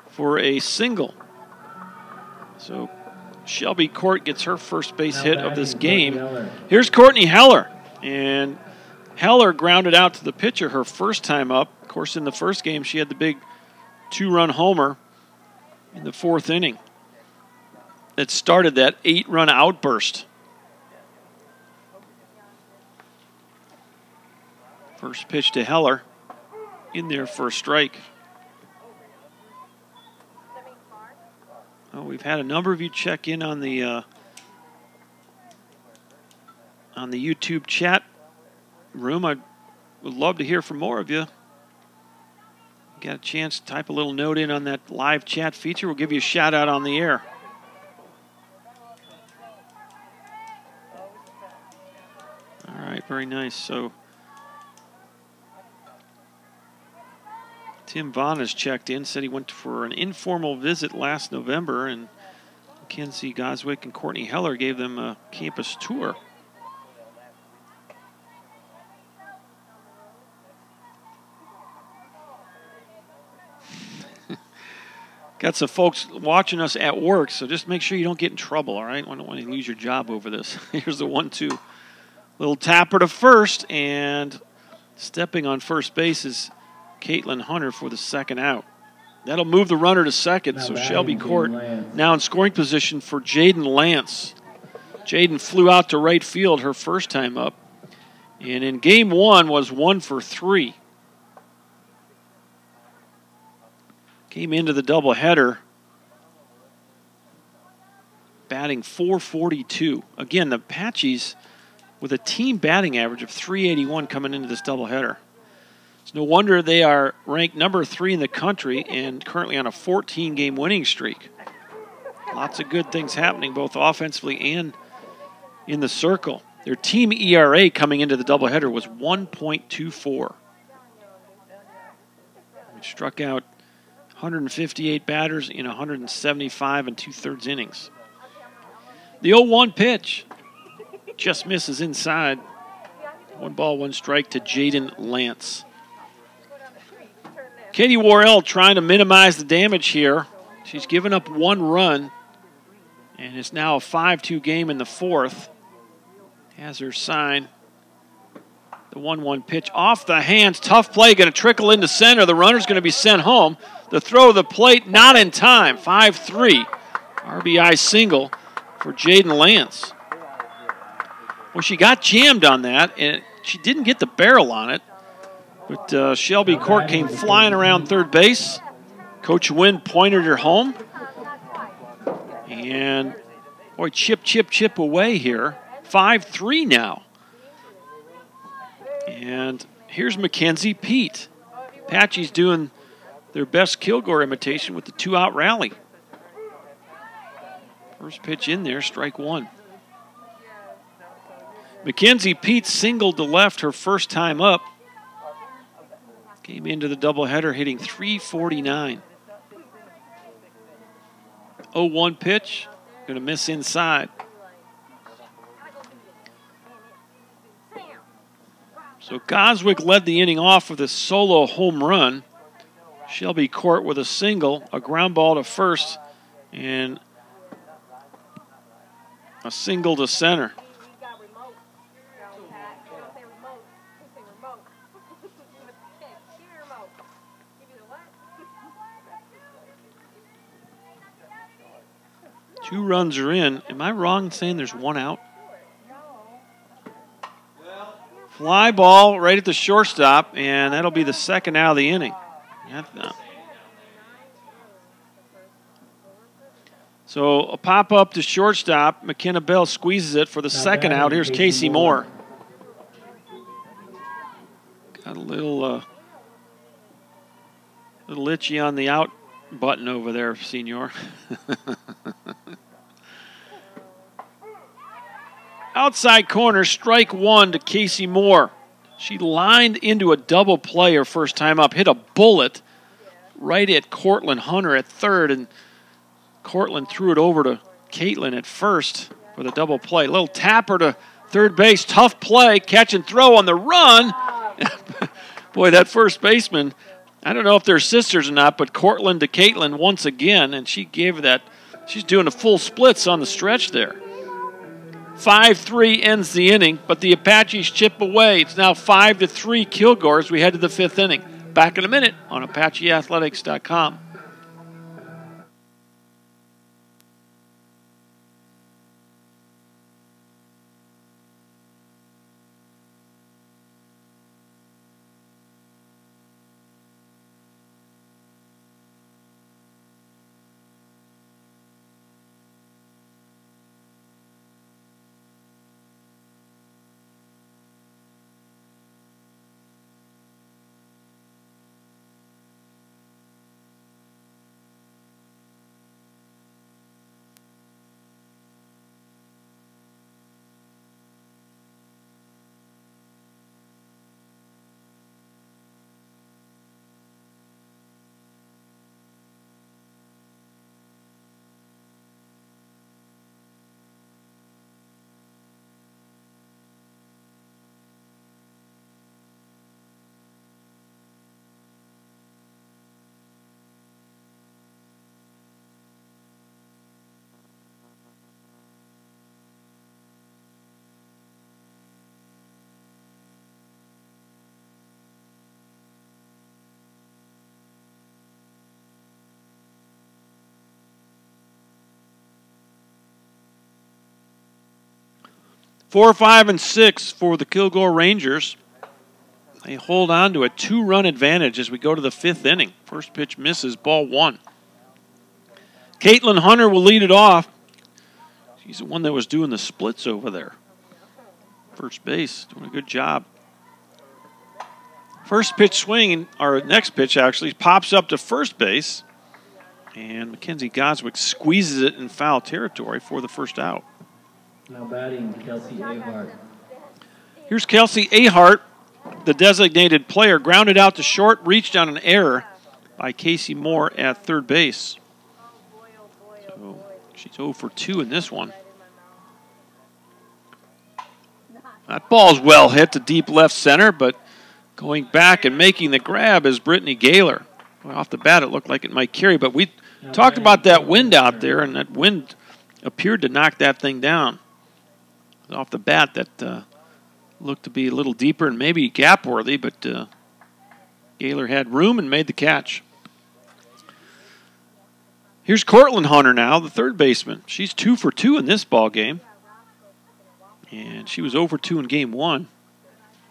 for a single. So Shelby Court gets her first base hit of this game. Here's Courtney Heller. And Heller grounded out to the pitcher her first time up. Of course, in the first game, she had the big 2-run homer in the 4th inning that started that 8-run outburst. First pitch to Heller. In there for a strike. Oh, we've had a number of you check in on the YouTube chat room. I would love to hear from more of you. Got a chance to type a little note in on that live chat feature. We'll give you a shout out on the air. All right, very nice. So Tim Vaughn has checked in, said he went for an informal visit last November, and Mackenzie Goswick and Courtney Heller gave them a campus tour. Got some folks watching us at work, so just make sure you don't get in trouble, all right? I don't want to lose your job over this. Here's the 1-2. Little tapper to first, and stepping on first base is Caitlin Hunter for the second out. That'll move the runner to second, so Shelby Court now in scoring position for Jaden Lance. Jaden flew out to right field her first time up, and in game 1 was 1 for 3. Came into the doubleheader batting .442. Again, the Apaches with a team batting average of .381 coming into this doubleheader. It's no wonder they are ranked number 3 in the country and currently on a 14-game winning streak. Lots of good things happening both offensively and in the circle. Their team ERA coming into the doubleheader was 1.24. They struck out 158 batters in 175 and 2/3 innings. The 0-1 pitch just misses inside. 1 ball, 1 strike to Jaden Lance. Katie Worrell trying to minimize the damage here. She's given up 1 run, and it's now a 5-2 game in the 4th. Has her sign. The 1-1 pitch off the hands. Tough play, going to trickle into center. The runner's going to be sent home. The throw to the plate, not in time. 5-3. RBI single for Jaden Lance. Well, she got jammed on that, and she didn't get the barrel on it. But Shelby Court came flying around third base. Coach Wynn pointed her home. And, boy, chip away here. 5-3 now. And here's Mackenzie Pete. Apache's doing their best Kilgore imitation with the 2-out rally. First pitch in there, strike 1. Mackenzie Pete singled to left her first time up. Came into the doubleheader hitting .349. 0-1 pitch, going to miss inside. So Goswick led the inning off with a solo home run. Shelby Court with a single, a ground ball to first, and a single to center. Two runs are in. Am I wrong in saying there's 1 out? Fly ball right at the shortstop, and that'll be the 2nd out of the inning. So a pop-up to shortstop. McKenna Bell squeezes it for the 2nd out. Here's Casey Moore. Got a little itchy on the out button over there, Senior. Outside corner, strike 1 to Casey Moore. She lined into a double play her first time up, hit a bullet right at Cortland Hunter at third, and Cortland threw it over to Caitlin at first for the double play. Little tapper to third base, tough play, catch and throw on the run. Boy, that first baseman, I don't know if they're sisters or not, but Cortland to Caitlin once again, and she gave that. She's doing a full splits on the stretch there. 5-3 ends the inning, but the Apaches chip away. It's now 5-3 Kilgore as we head to the 5th inning. Back in a minute on ApacheAthletics.com. Four, 5, and 6 for the Kilgore Rangers. They hold on to a 2-run advantage as we go to the 5th inning. First pitch misses, ball 1. Caitlin Hunter will lead it off. She's the one that was doing the splits over there. First base, doing a good job. First pitch swing, or next pitch actually, pops up to first base. And Mackenzie Goswick squeezes it in foul territory for the first out. Now batting, Kelsey Ahart. Here's Kelsey Ahart, the designated player, grounded out to short, reached on an error by Casey Moore at third base. So she's 0 for 2 in this one. That ball's well hit to deep left center, but going back and making the grab is Brittany Gaylor. Well, off the bat, it looked like it might carry, but we talked about that wind out there, and that wind appeared to knock that thing down. Off the bat, that looked to be a little deeper and maybe gap-worthy, but Gaylor had room and made the catch. Here's Cortland Hunter now, the third baseman. She's 2 for 2 in this ball game. And she was 0 for 2 in game 1.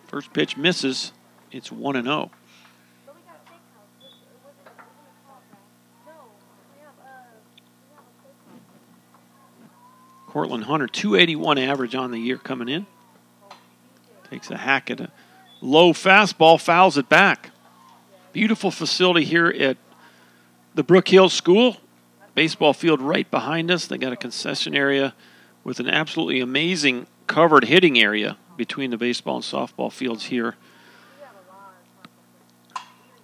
First pitch misses. It's 1-0. Cortland Hunter, 281 average on the year coming in. Takes a hack at a low fastball, fouls it back. Beautiful facility here at the Brook Hill School. Baseball field right behind us. They got a concession area with an absolutely amazing covered hitting area between the baseball and softball fields here.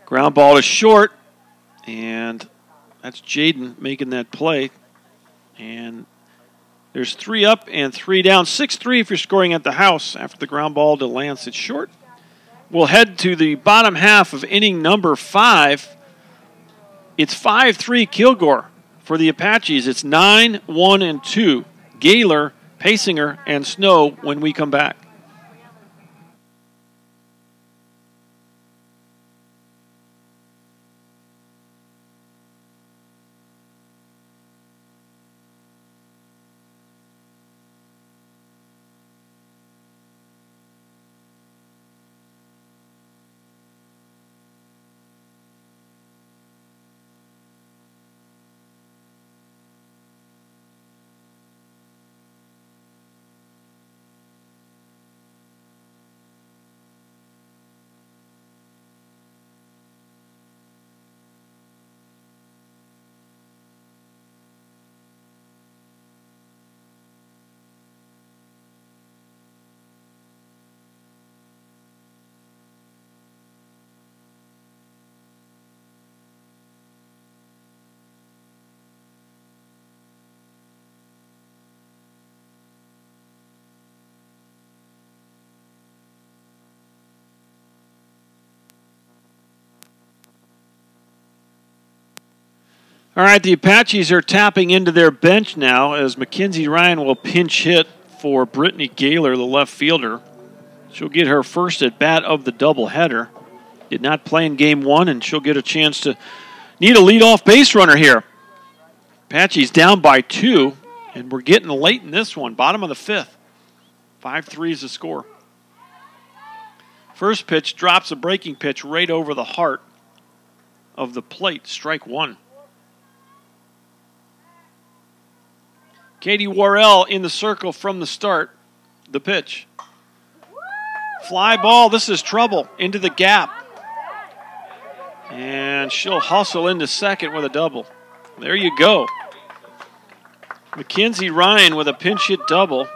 Ground ball is short, and that's Jaden making that play. And there's 3 up and 3 down. 6-3 if you're scoring at the house after the ground ball to Lance. It's short. We'll head to the bottom half of inning number 5. It's 5-3 Kilgore for the Apaches. It's 9, 1, and 2. Gaylor, Pasinger, and Snow when we come back. All right, the Apaches are tapping into their bench now as Mackenzie Ryan will pinch hit for Brittany Gaylor, the left fielder. She'll get her first at bat of the doubleheader. Did not play in game 1, and she'll get a chance to need a leadoff base runner here. Apaches down by 2, and we're getting late in this one, bottom of the 5th. 5-3 is the score. First pitch drops a breaking pitch right over the heart of the plate, strike 1. Katie Worrell in the circle from the start. The pitch. Fly ball. This is trouble. Into the gap. And she'll hustle into second with a double. There you go. Mackenzie Ryan with a pinch hit double.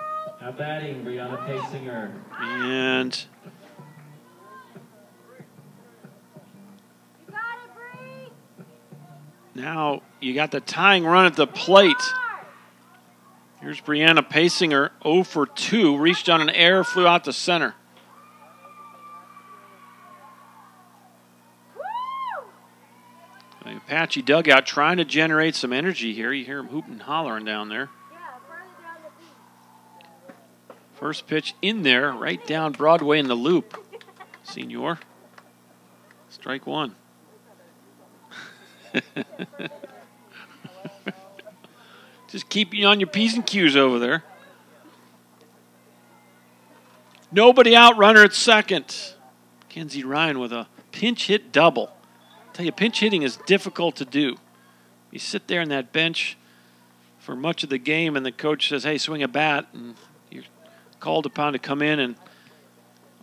Now batting, Brianna Pasinger. And now you got the tying run at the plate. Here's Brianna Pasinger, 0 for 2. Reached on an error, flew out to center. The Apache dugout trying to generate some energy here. You hear them hooting and hollering down there. First pitch in there, right down Broadway in the loop. Senior. Strike 1. Just keep you on your P's and Q's over there. Nobody out, runner at second. Mackenzie Ryan with a pinch hit double. I tell you, pinch hitting is difficult to do. You sit there on that bench for much of the game, and the coach says, hey, swing a bat, and you're called upon to come in, and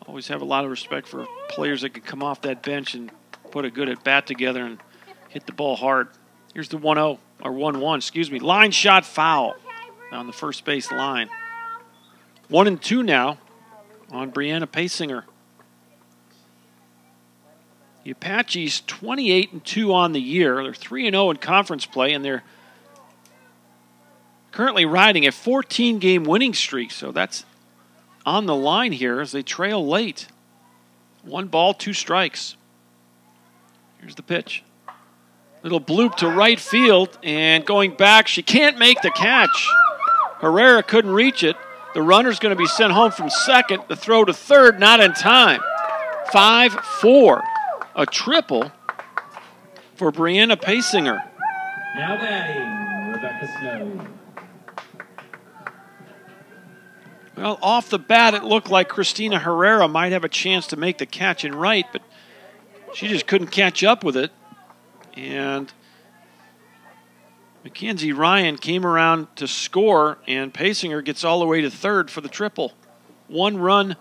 always have a lot of respect for players that can come off that bench and put a good at bat together and hit the ball hard. Here's the 1-0, or 1-1, excuse me. Line shot foul on the first base line. 1-2 now on Brianna Pasinger. The Apaches 28-2 on the year. They're 3-0 in conference play, and they're currently riding a 14-game winning streak. So that's on the line here as they trail late. 1 ball, 2 strikes. Here's the pitch. Little bloop to right field, and going back, she can't make the catch. Herrera couldn't reach it. The runner's going to be sent home from second. The throw to third, not in time. 5-4. A triple for Brianna Pasinger. Now batting, Rebecca Snow. Well, off the bat, it looked like Christina Herrera might have a chance to make the catch in right, but she just couldn't catch up with it. And Mackenzie Ryan came around to score, and Pasinger gets all the way to third for the triple. 1-run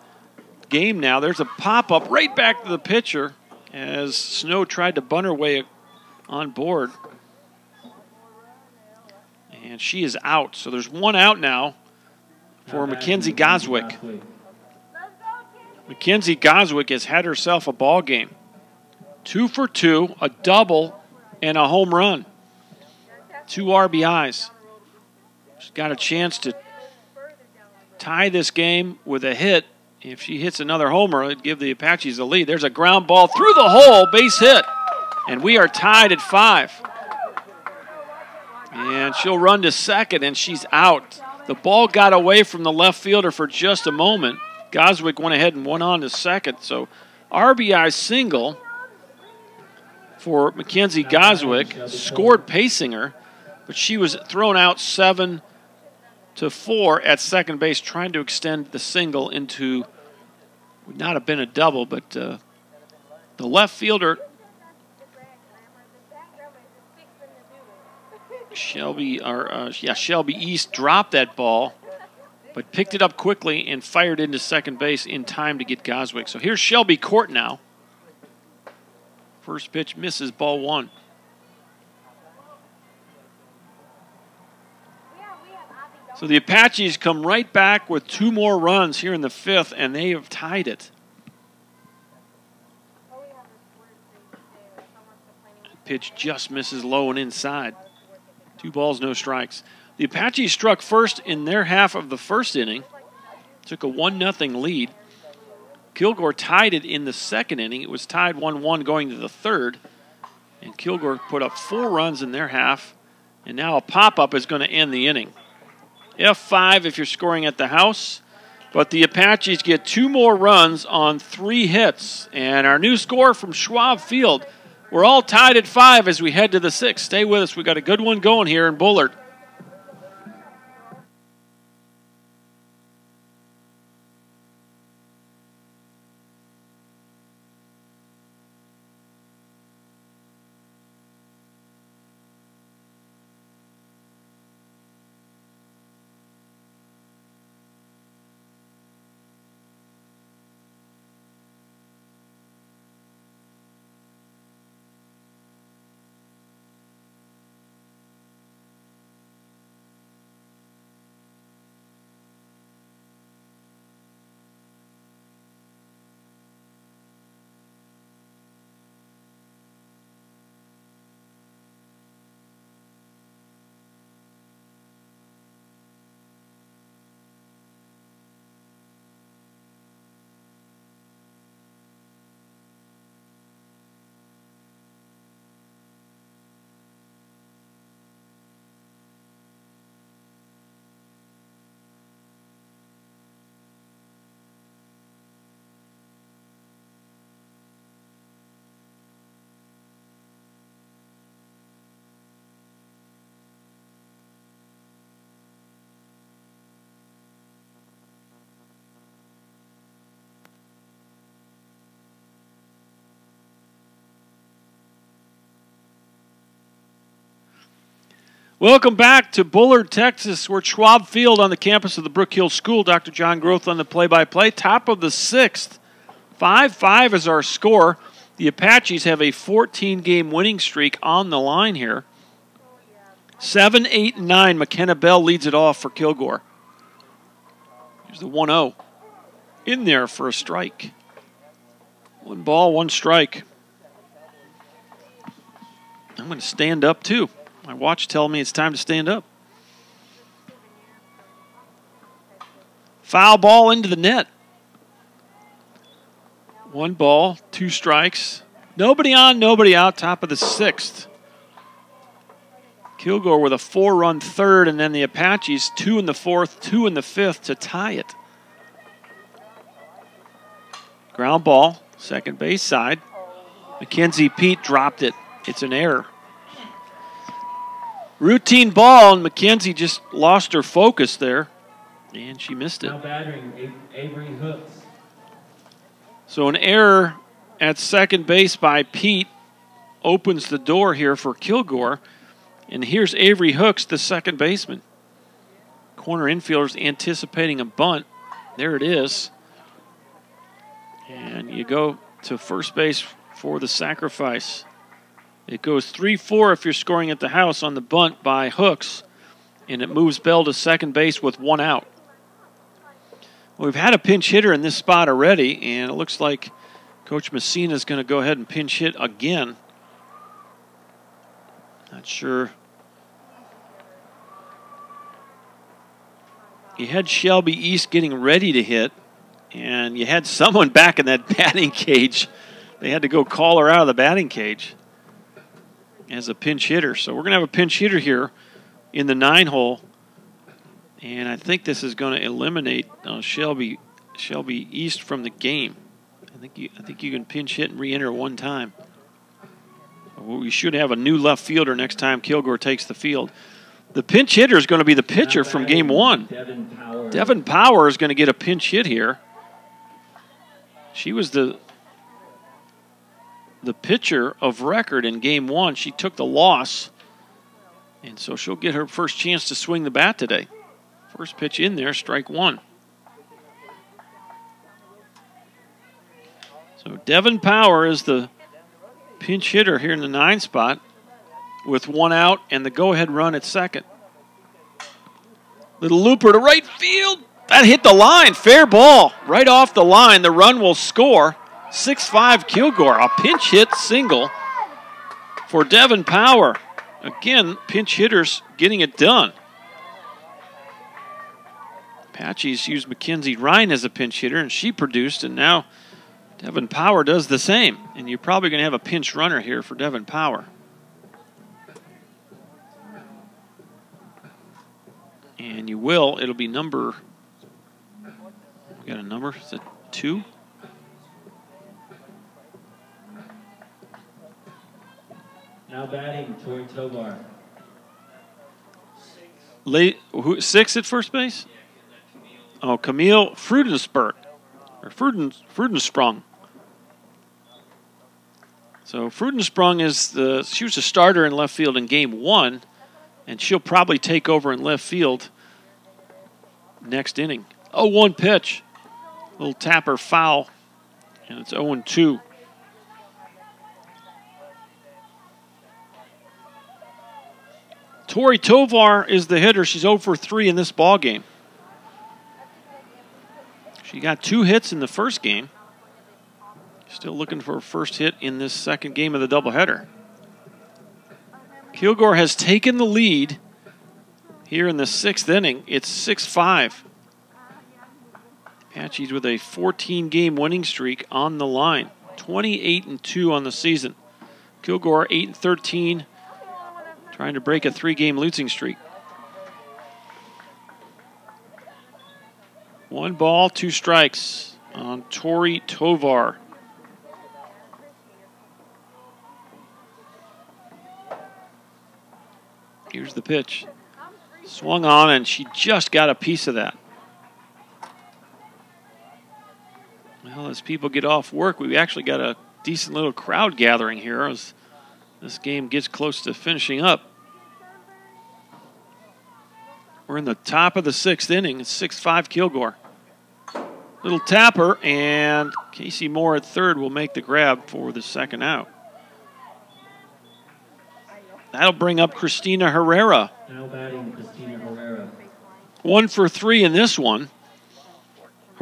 game now. There's a pop-up right back to the pitcher as Snow tried to bunt her way on board. And she is out. So there's 1 out now for Mackenzie Goswick. Mackenzie Goswick has had herself a ball game. 2 for 2, a double, and a home run. 2 RBIs. She's got a chance to tie this game with a hit. If she hits another homer, it'd give the Apaches the lead. There's a ground ball through the hole, base hit. And we are tied at 5. And she'll run to second, and she's out. The ball got away from the left fielder for just a moment. Goswick went ahead and went on to second. So RBI single for Mackenzie Goswick, scored Pasinger, but she was thrown out 7-4 at second base, trying to extend the single into, would not have been a double, but the left fielder, Shelby East, dropped that ball, but picked it up quickly and fired into second base in time to get Goswick. So here's Shelby Court now. First pitch misses, ball 1. So the Apaches come right back with 2 more runs here in the 5th, and they have tied it. Pitch just misses low and inside. 2 balls, no strikes. The Apaches struck first in their half of the first inning. Took a 1-0 lead. Kilgore tied it in the second inning. It was tied 1-1 going to the third. And Kilgore put up 4 runs in their half. And now a pop-up is going to end the inning. F5 if you're scoring at the house. But the Apaches get 2 more runs on 3 hits. And our new score from Schwab Field. We're all tied at 5 as we head to the 6th. Stay with us. We got a good one going here in Bullard. Welcome back to Bullard, Texas. We're at Schwab Field on the campus of the Brook Hill School. Dr. John Groth on the play-by-play. Top of the 6th. 5-5 is our score. The Apaches have a 14-game winning streak on the line here. 7, 8, and 9. McKenna Bell leads it off for Kilgore. Here's the 1-0. in there for a strike. 1 ball, 1 strike. I'm going to stand up too. My watch tells me it's time to stand up. Foul ball into the net. 1 ball, 2 strikes. Nobody on, nobody out, top of the 6th. Kilgore with a 4-run 3rd, and then the Apaches 2 in the 4th, 2 in the 5th to tie it. Ground ball, second base side. Mackenzie Pete dropped it. It's an error. Routine ball, and Mackenzie just lost her focus there, and she missed it. Now battering, Avery Hooks. So an error at second base by Pete opens the door here for Kilgore. And here's Avery Hooks, the second baseman. Corner infielder's anticipating a bunt. There it is. And you go to first base for the sacrifice. It goes 3-4 if you're scoring at the house on the bunt by Hooks. And it moves Bell to second base with 1 out. Well, we've had a pinch hitter in this spot already, and it looks like Coach Messina is going to go ahead and pinch hit again. Not sure. You had Shelby East getting ready to hit, and you had someone back in that batting cage. They had to go call her out of the batting cage as a pinch hitter. So we're going to have a pinch hitter here in the 9-hole, and I think this is going to eliminate Shelby East from the game. I think you can pinch hit and re-enter 1 time. We should have a new left fielder next time Kilgore takes the field. The pinch hitter is going to be the pitcher from game 1. Devin Power is going to get a pinch hit here. She was the pitcher of record in game 1. She took the loss, and so she'll get her first chance to swing the bat today. First pitch in there, strike 1. So Devin Power is the pinch hitter here in the 9 spot with 1 out and the go-ahead run at second. Little looper to right field. That hit the line. Fair ball. Right off the line. The run will score. 6-5 Kilgore. A pinch hit single for Devin Power. Again, pinch hitters getting it done. Apaches used Mackenzie Ryan as a pinch hitter, and she produced, and now Devin Power does the same. And you're probably going to have a pinch runner here for Devin Power. And you will. It'll be number... We got a number? Is it 2? Now batting, Tori Tovar. 6 at first base? Oh, Camille Frudensberg. Or Frudensprung. So Frudensprung is she was a starter in left field in game 1, and she'll probably take over in left field next inning. 0-1 pitch. Little tapper foul, and it's 0-2. Tori Tovar is the hitter. She's 0 for 3 in this ball game. She got 2 hits in the first game. Still looking for her first hit in this second game of the doubleheader. Kilgore has taken the lead here in the 6th inning. It's 6-5. Apaches with a 14-game winning streak on the line. 28-2 on the season. Kilgore 8-13, trying to break a 3-game losing streak. 1 ball, 2 strikes on Tori Tovar. Here's the pitch. Swung on, and she just got a piece of that. Well, as people get off work, we've actually got a decent little crowd gathering here as this game gets close to finishing up. We're in the top of the 6th inning. It's 6-5 Kilgore. Little tapper, and Casey Moore at third will make the grab for the second out. That'll bring up Christina Herrera. Now batting, Christina Herrera. 1 for 3 in this one.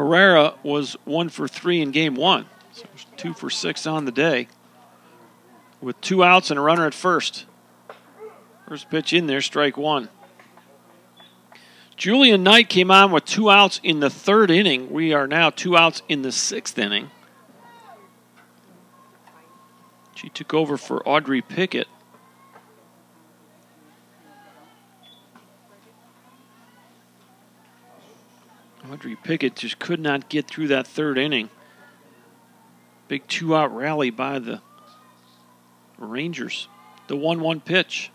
Herrera was 1 for 3 in game 1. So 2 for 6 on the day, with 2 outs and a runner at first. First pitch in there, strike 1. Julian Knight came on with 2 outs in the 3rd inning. We are now 2 outs in the 6th inning. She took over for Audrey Pickett. Audrey Pickett just could not get through that 3rd inning. Big 2-out rally by the Rangers. The 1-1 pitch.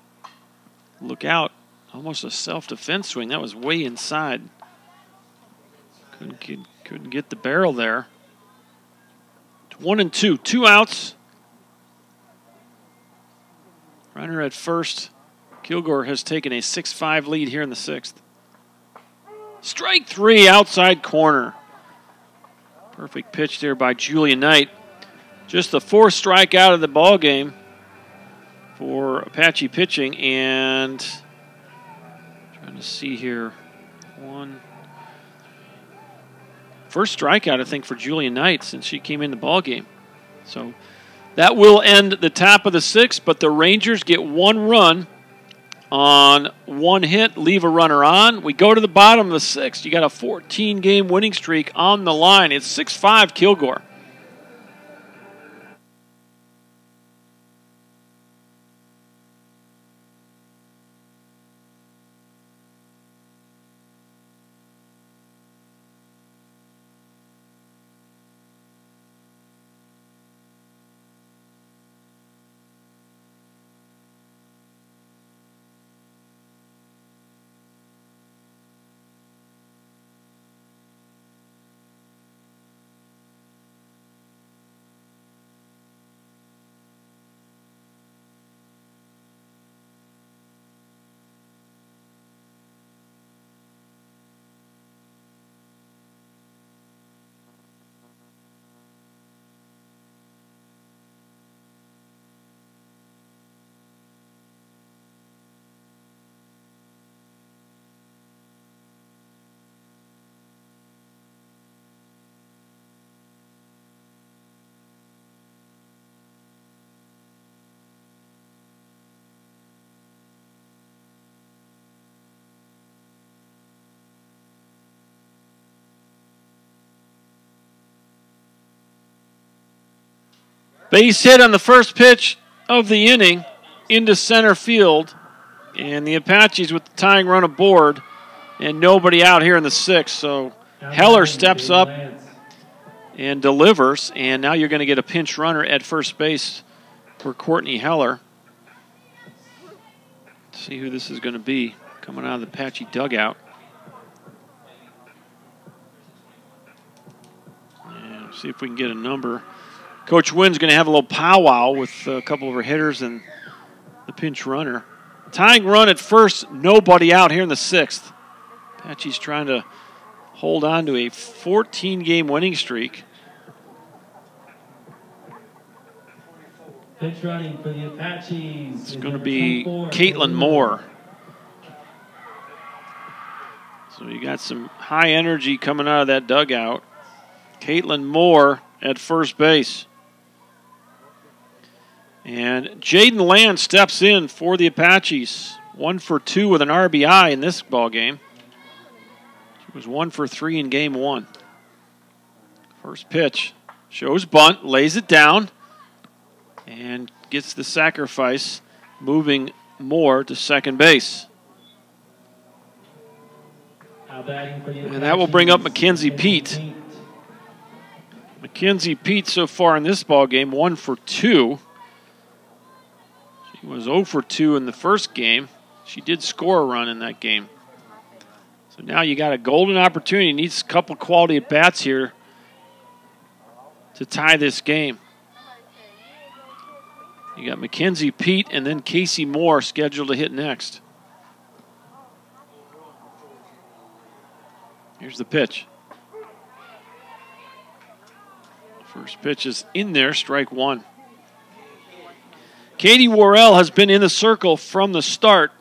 Look out. Almost a self-defense swing. That was way inside. Couldn't get the barrel there. It's 1-2. 2 outs. Runner at first. Kilgore has taken a 6-5 lead here in the 6th. Strike 3, outside corner. Perfect pitch there by Julia Knight. Just the 4th strikeout of the ball game for Apache pitching. And trying to see here. First strikeout, I think, for Julia Knight since she came in the ball game. So that will end the top of the 6th, but the Rangers get 1 run on 1 hit, leave a runner on. We go to the bottom of the 6th. You got a 14-game winning streak on the line. It's 6-5 Kilgore. Base hit on the first pitch of the inning into center field. And the Apaches with the tying run aboard and nobody out here in the 6th. So Heller steps up and delivers. And now you're going to get a pinch runner at first base for Courtney Heller. Let's see who this is going to be coming out of the Apache dugout. And see if we can get a number. Coach Wynn's going to have a little powwow with a couple of her hitters and the pinch runner. Tying run at first, nobody out here in the 6th. Apache's trying to hold on to a 14-game winning streak. Pitch running for the Apaches. It's going to be Caitlin Moore. So you got some high energy coming out of that dugout. Caitlin Moore at first base. And Jaden Land steps in for the Apaches. 1 for 2 with an RBI in this ball game. She was 1 for 3 in game 1. First pitch. Shows bunt, lays it down, and gets the sacrifice, moving Moore to second base. And that will bring up Mackenzie Pete. Mackenzie Pete so far in this ball game, 1 for 2. She was 0 for 2 in the first game. She did score a run in that game. So now you got a golden opportunity. Needs a couple quality at bats here to tie this game. You got Mackenzie Pete and then Casey Moore scheduled to hit next. Here's the pitch. First pitch is in there, strike 1. Katie Worrell has been in the circle from the start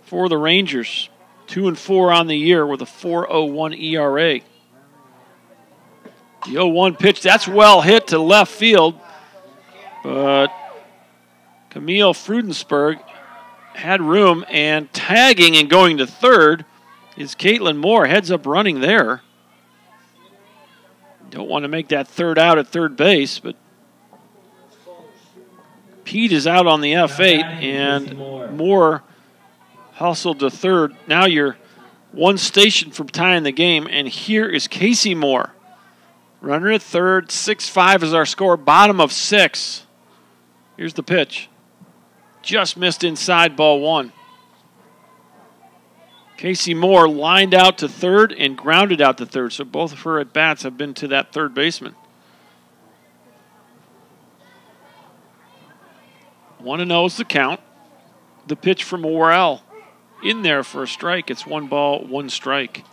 for the Rangers. 2-4 on the year with a 4.01 ERA. The 0-1 pitch, that's well hit to left field. But Camille Frudensberg had room, and tagging and going to third is Caitlin Moore. Heads up running there. Don't want to make that third out at third base, but Pete is out on the F8, and Moore hustled to third. Now you're one station from tying the game, and here is Casey Moore. Runner at third, 6-5 is our score, bottom of 6. Here's the pitch. Just missed inside, ball 1. Casey Moore lined out to third and grounded out to third, so both of her at-bats have been to that third baseman. 1-0 is the count. The pitch from Worrell in there for a strike. It's 1 ball, 1 strike.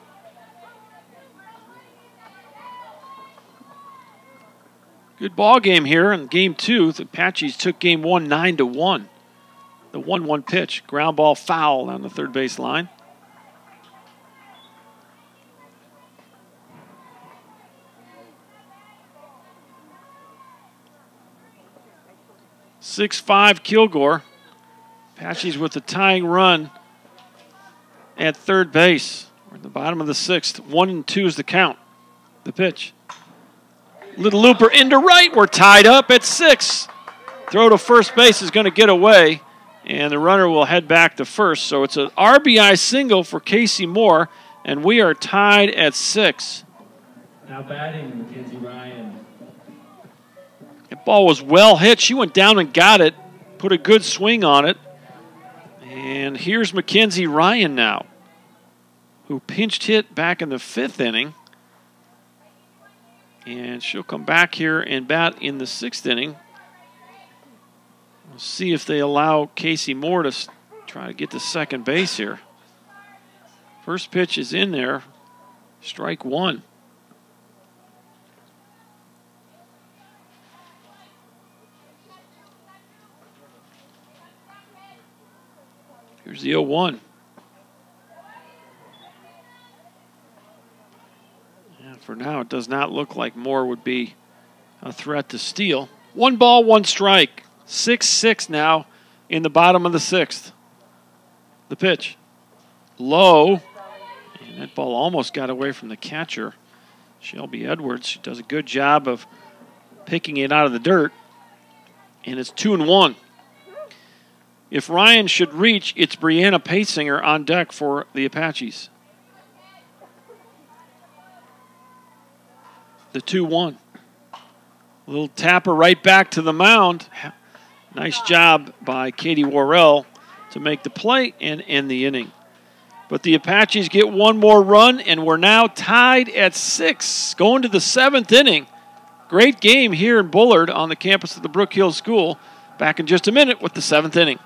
Good ball game here in game 2. The Apaches took game 1 9-1. The 1-1 pitch, ground ball foul on the third base line. (6-5) Kilgore. Apaches with the tying run at third base. We're at the bottom of the 6th. 1-2 is the count. The pitch. Little looper into right. We're tied up at 6. Throw to first base is going to get away, and the runner will head back to first. So it's an RBI single for Casey Moore, and we are tied at 6. Now batting, Mackenzie Ryan. That ball was well hit. She went down and got it, put a good swing on it. And here's Mackenzie Ryan now, who pinched hit back in the 5th inning. And she'll come back here and bat in the 6th inning. We'll see if they allow Casey Moore to try to get to second base here. First pitch is in there. Strike 1. Here's the 0-1. For now, it does not look like Moore would be a threat to steal. 1 ball, 1 strike. 6-6 now in the bottom of the 6th. The pitch. Low. And that ball almost got away from the catcher, Shelby Edwards. She does a good job of picking it out of the dirt. And it's 2-1. If Ryan should reach, it's Brianna Paisinger on deck for the Apaches. The 2-1. A little tapper right back to the mound. Nice job by Katie Worrell to make the play and end the inning. But the Apaches get 1 more run, and we're now tied at 6, going to the 7th inning. Great game here in Bullard on the campus of the Brook Hill School. Back in just a minute with the 7th inning.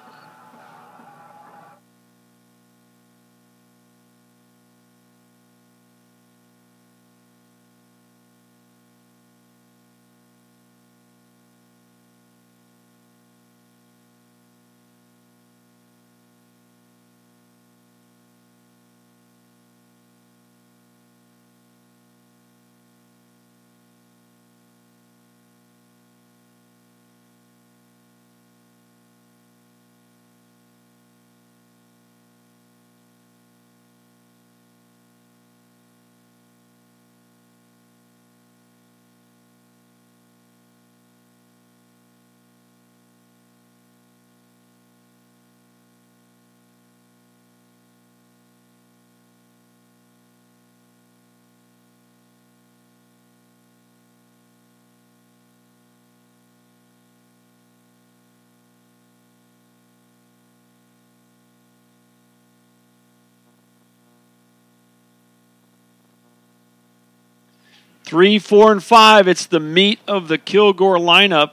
Three, 4, and 5. It's the meat of the Kilgore lineup,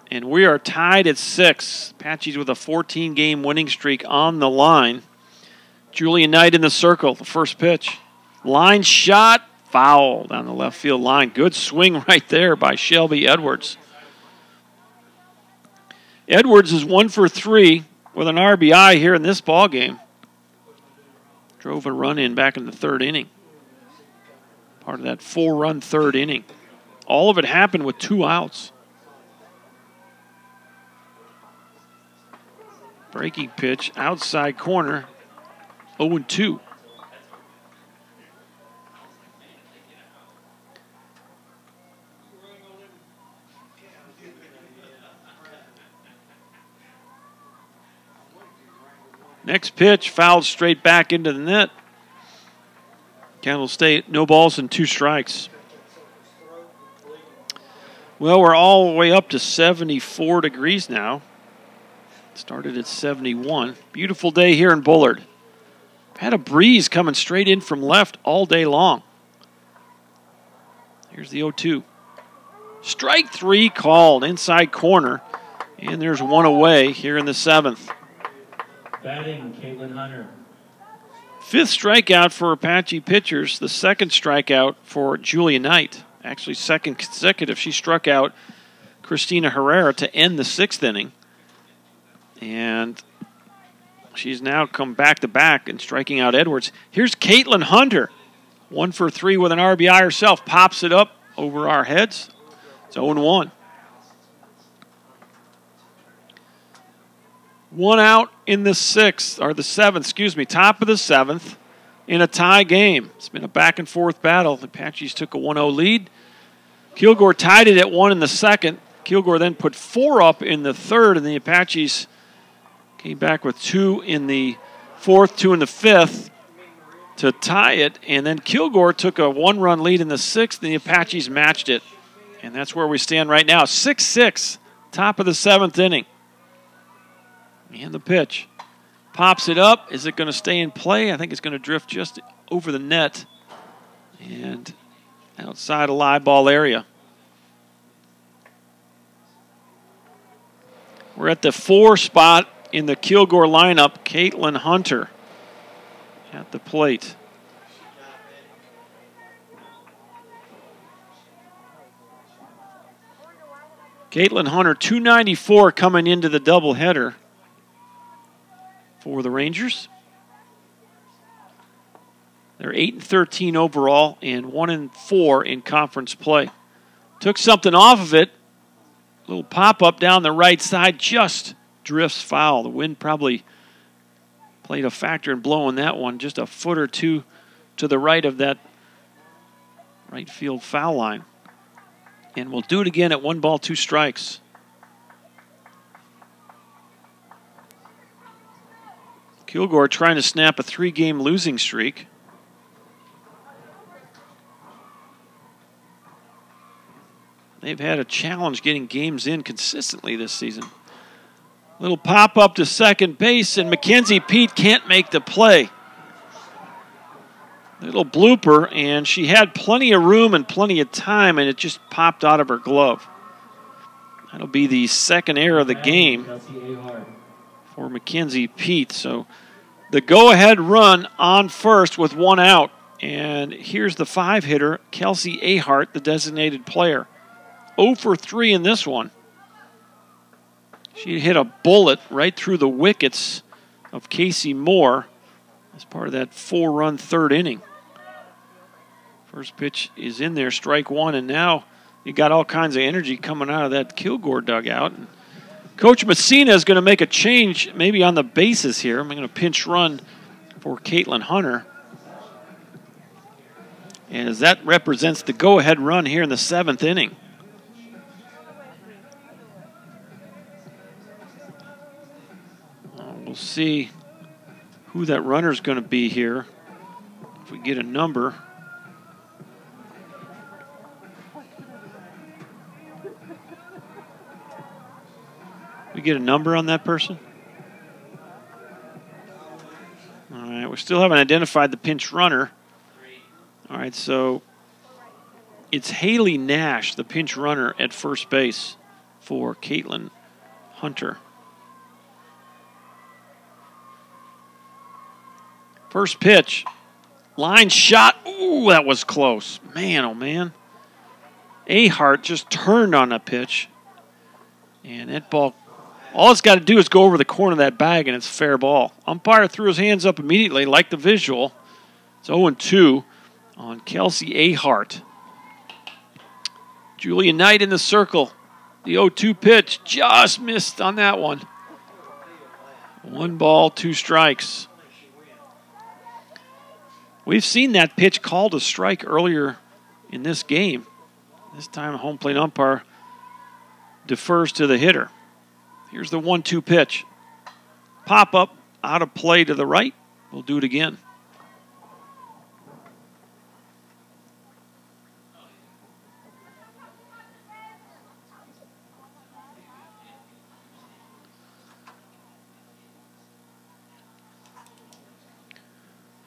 and we are tied at 6. Apaches with a 14-game winning streak on the line. Julia Knight in the circle. The first pitch. Line shot. Foul down the left field line. Good swing right there by Shelby Edwards. Edwards is 1 for 3 with an RBI here in this ball game. Drove a run in back in the 3rd inning. Part of that 4-run 3rd inning. all of it happened with 2 outs. Breaking pitch, outside corner, 0-2. Next pitch, fouled straight back into the net. Campbell State, no balls and 2 strikes. Well, we're all the way up to 74 degrees now. Started at 71. Beautiful day here in Bullard. Had a breeze coming straight in from left all day long. Here's the 0-2. Strike 3 called, inside corner. And there's 1 away here in the 7th. Batting, Caitlin Hunter. 5th strikeout for Apache pitchers. The 2nd strikeout for Julia Knight. Actually, 2nd consecutive. She struck out Christina Herrera to end the 6th inning. And she's now come back-to-back and striking out Edwards. Here's Caitlin Hunter. 1 for 3 with an RBI herself. Pops it up over our heads. It's 0-1. 1 out in the 6th, or the 7th, excuse me, top of the 7th in a tie game. It's been a back-and-forth battle. The Apaches took a 1-0 lead. Kilgore tied it at 1 in the 2nd. Kilgore then put 4 up in the 3rd, and the Apaches came back with 2 in the 4th, 2 in the 5th to tie it. And then Kilgore took a 1-run lead in the 6th, and the Apaches matched it. And that's where we stand right now, 6-6, top of the 7th inning. And the pitch. Pops it up. Is it going to stay in play? I think it's going to drift just over the net and outside a live ball area. We're at the 4 spot in the Kilgore lineup. Caitlin Hunter at the plate. Caitlin Hunter, 294 coming into the doubleheader for the Rangers. They're 8-13 overall and 1-4 in conference play. Took something off of it. A little pop-up down the right side, just drifts foul. The wind probably played a factor in blowing that one just a foot or 2 to the right of that right field foul line. And we'll do it again at 1 ball, 2 strikes. Kilgore trying to snap a 3-game losing streak. They've had a challenge getting games in consistently this season. Little pop-up to second base, and Mackenzie Pete can't make the play. Little blooper, and she had plenty of room and plenty of time, and it just popped out of her glove. That'll be the 2nd error of the game for Mackenzie Pete. So the go-ahead run on first with 1 out. And here's the 5-hitter, Kelsey Ahart, the designated player. 0 for 3 in this one. She hit a bullet right through the wickets of Casey Moore as part of that 4-run 3rd inning. First pitch is in there, strike 1, and now you got all kinds of energy coming out of that Kilgore dugout. And Coach Messina is going to make a change maybe on the bases here. I'm going to pinch run for Caitlin Hunter. And as that represents the go-ahead run here in the 7th inning. We'll see who that runner is going to be here. If we get a number. We get a number on that person? All right, we still haven't identified the pinch runner. All right, so it's Haley Nash, the pinch runner at first base for Caitlin Hunter. First pitch, line shot. Ooh, that was close. Man, oh man. Ahart just turned on a pitch. And that ball, all it's got to do is go over the corner of that bag, and it's fair ball. Umpire threw his hands up immediately, like the visual. It's 0-2 on Kelsey Ahart. Julia Knight in the circle. The 0-2 pitch just missed on that one. 1 ball, 2 strikes. We've seen that pitch called a strike earlier in this game. This time a home plate umpire defers to the hitter. Here's the 1-2 pitch. Pop up out of play to the right. We'll do it again.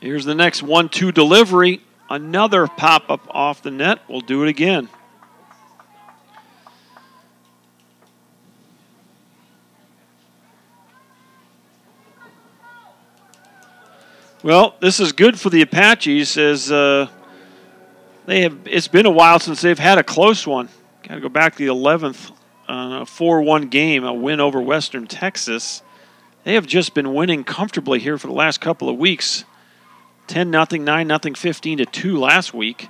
Here's the next 1-2 delivery. Another pop-up off the net. We'll do it again. Well, this is good for the Apaches as it's been a while since they've had a close one. Got to go back to the 11th, a 4-1 game, a win over Western Texas. They have just been winning comfortably here for the last couple of weeks. 10-0, 9-0, 15-2 last week.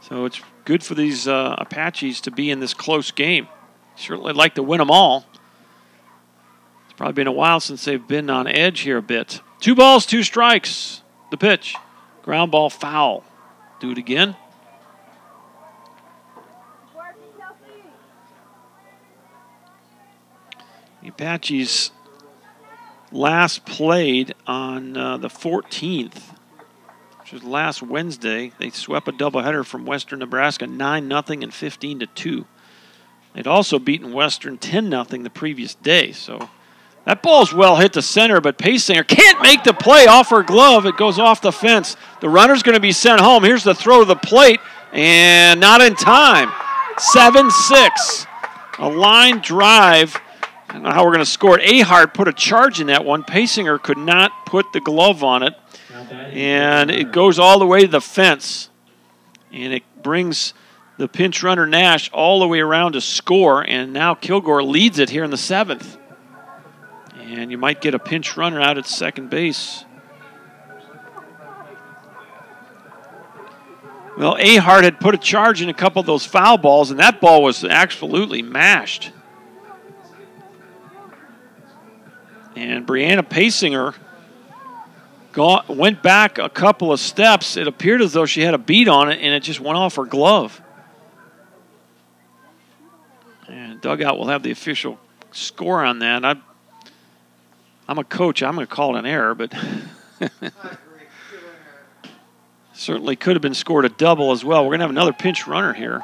So it's good for these Apaches to be in this close game. Certainly like to win them all. It's probably been a while since they've been on edge here a bit. 2 balls, 2 strikes. The pitch. Ground ball foul. Do it again. The Apaches last played on the 14th, which was last Wednesday. They swept a doubleheader from Western Nebraska 9-0 and 15-2. They'd also beaten Western 10-0 the previous day. So that ball's well hit to center, but Paysinger can't make the play off her glove. It goes off the fence. The runner's going to be sent home. Here's the throw to the plate, and not in time. 7-6. A line drive. I don't know how we're going to score it. Ahart put a charge in that one. Paysinger could not put the glove on it. And it goes all the way to the fence. And it brings the pinch runner Nash all the way around to score. And now Kilgore leads it here in the 7th. And you might get a pinch runner out at second base. Well, Ahart had put a charge in a couple of those foul balls, and that ball was absolutely mashed. And Brianna Paysinger went back a couple of steps. It appeared as though she had a beat on it, and it just went off her glove. And dugout will have the official score on that. I'm a coach. I'm going to call it an error, but certainly could have been scored a double as well. We're going to have another pinch runner here.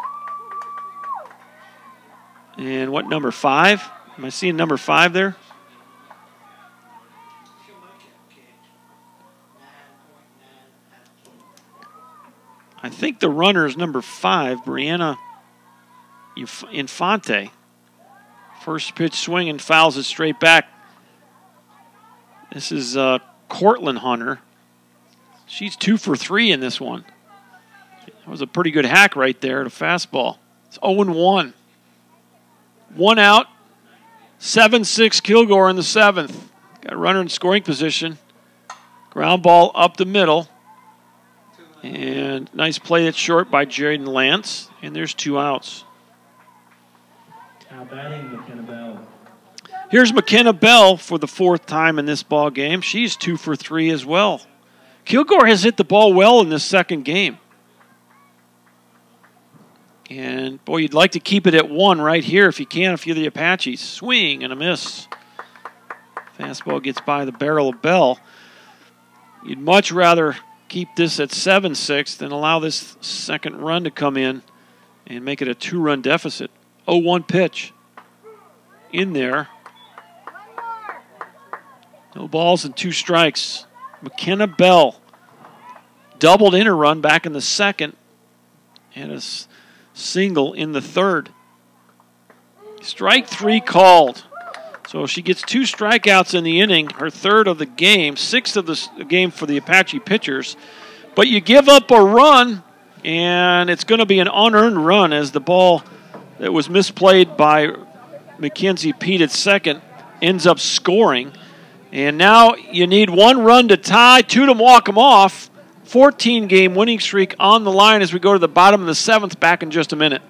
And what, number 5? Am I seeing number 5 there? I think the runner is number 5, Brianna Infante. First pitch swing and fouls it straight back. This is Cortland Hunter. She's 2 for 3 in this one. That was a pretty good hack right there at a fastball. It's 0-1. 1 out. 7-6 Kilgore in the 7th. Got a runner in scoring position. Ground ball up the middle. And nice play at short by Jaden Lance. And there's 2 outs. Now batting, McKenna Bell. Here's McKenna Bell for the 4th time in this ball game. She's 2 for 3 as well. Kilgore has hit the ball well in this second game. And, boy, you'd like to keep it at 1 right here if you can, if you're the Apaches. Swing and a miss. Fastball gets by the barrel of Bell. You'd much rather keep this at 7-6 than allow this second run to come in and make it a 2-run deficit. 0-1 pitch. In there. No balls and 2 strikes. McKenna Bell doubled in her run back in the 2nd and a single in the 3rd. Strike 3 called. So she gets 2 strikeouts in the inning, her 3rd of the game, 6th of the game for the Apache pitchers. But you give up a run, and it's going to be an unearned run as the ball that was misplayed by Mackenzie Pete at second ends up scoring. And now you need 1 run to tie, 2 to walk them off. 14-game winning streak on the line as we go to the bottom of the 7th, back in just a minute.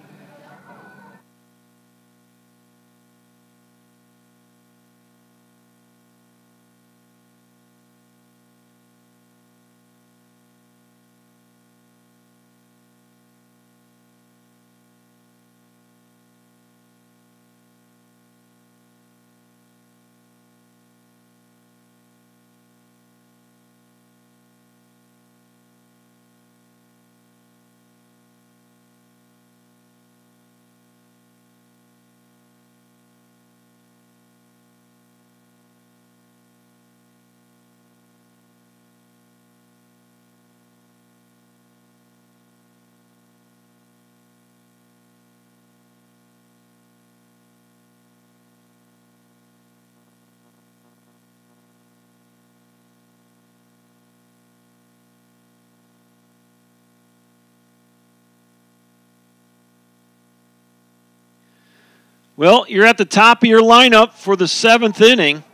Well, you're at the top of your lineup for the 7th inning.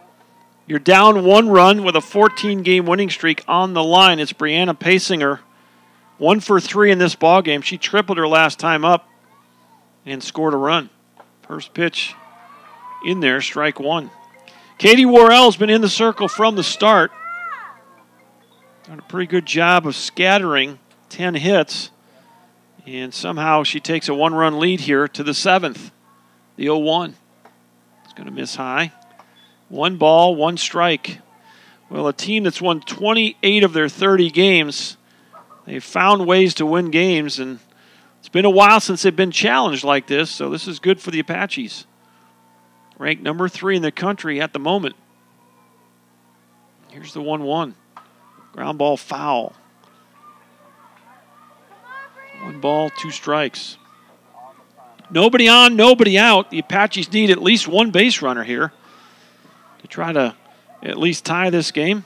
You're down 1 run with a 14-game winning streak on the line. It's Brianna Pasinger, 1 for 3 in this ballgame. She tripled her last time up and scored a run. First pitch in there, strike 1. Katie Worrell's been in the circle from the start. Done a pretty good job of scattering 10 hits. And somehow she takes a 1-run lead here to the 7th. The 0-1. It's going to miss high. 1 ball, 1 strike. Well, a team that's won 28 of their 30 games, they've found ways to win games, and it's been a while since they've been challenged like this, so this is good for the Apaches. Ranked number 3 in the country at the moment. Here's the 1-1. Ground ball foul. 1 ball, 2 strikes. Nobody on, nobody out. The Apaches need at least 1 base runner here to try to at least tie this game.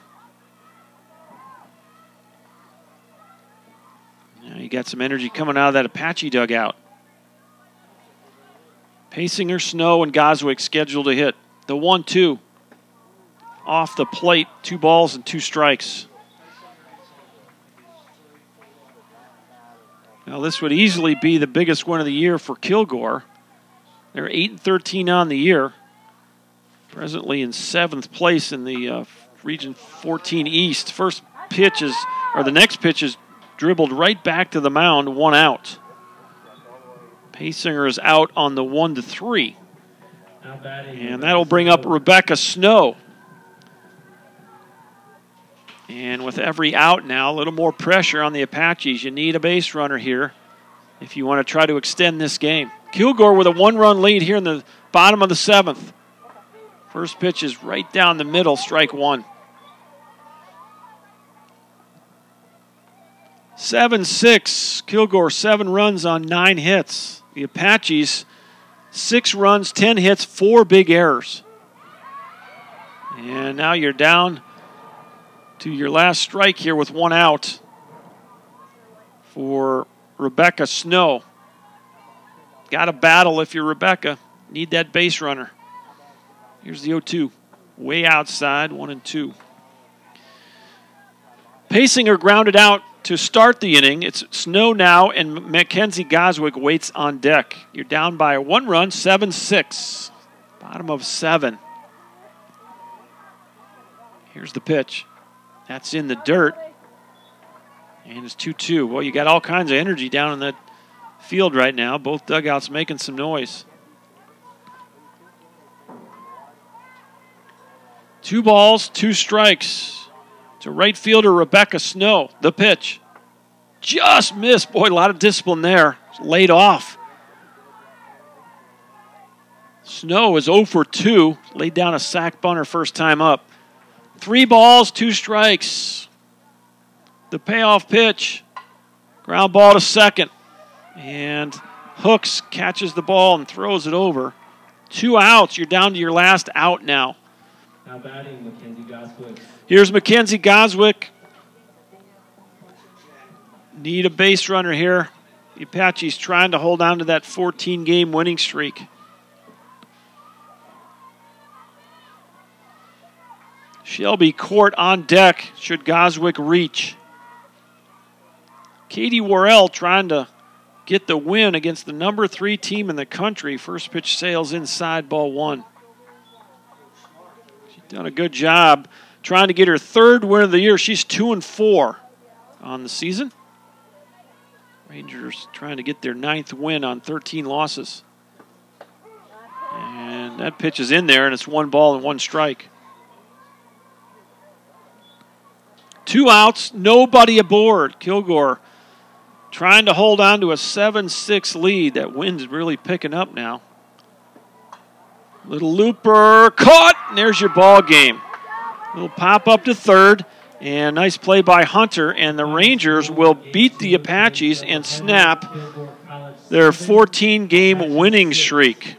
Now you got some energy coming out of that Apache dugout. Pasinger, Snow, and Goswick scheduled to hit. The 1-2 off the plate. 2 balls and 2 strikes. Now this would easily be the biggest win of the year for Kilgore. They're 8-13 on the year. Presently in 7th place in the Region 14 East. First pitch is, or the next pitch is dribbled right back to the mound, 1 out. Pasinger is out on the 1-3. And that'll bring up Rebecca Snow. And with every out now, a little more pressure on the Apaches. You need a base runner here if you want to try to extend this game. Kilgore with a 1-run lead here in the bottom of the 7th. First pitch is right down the middle, strike 1. 7-6. Kilgore, 7 runs on 9 hits. The Apaches, 6 runs, 10 hits, 4 big errors. And now you're down to your last strike here with 1 out for Rebecca Snow. Got to battle if you're Rebecca. Need that base runner. Here's the 0-2. Way outside, 1-2. Pasinger grounded out to start the inning. It's Snow now, and Mackenzie Goswick waits on deck. You're down by 1 run, 7-6. Bottom of 7. Here's the pitch. That's in the dirt. And it's 2-2. Well, you got all kinds of energy down in that field right now. Both dugouts making some noise. 2 balls, 2 strikes. To right fielder Rebecca Snow. The pitch. Just missed. Boy, a lot of discipline there. Laid off. Snow is 0 for 2. Laid down a sac bunter first time up. 3 balls, 2 strikes. The payoff pitch. Ground ball to second. And Hooks catches the ball and throws it over. 2 outs. You're down to your last out now. Now batting, Mackenzie Goswick. Here's Mackenzie Goswick. Need a base runner here. The Apaches trying to hold on to that 14-game winning streak. Shelby Court on deck should Goswick reach. Katie Worrell trying to get the win against the number 3 team in the country. First pitch sails inside, ball 1. She's done a good job trying to get her 3rd win of the year. She's 2-4 on the season. Rangers trying to get their 9th win on 13 losses. And that pitch is in there, and it's 1 ball and 1 strike. 2 outs, nobody aboard. Kilgore trying to hold on to a 7-6 lead. That wind's really picking up now. Little looper, caught, and there's your ball game. Little pop up to 3rd, and nice play by Hunter, and the Rangers will beat the Apaches and snap their 14-game winning streak.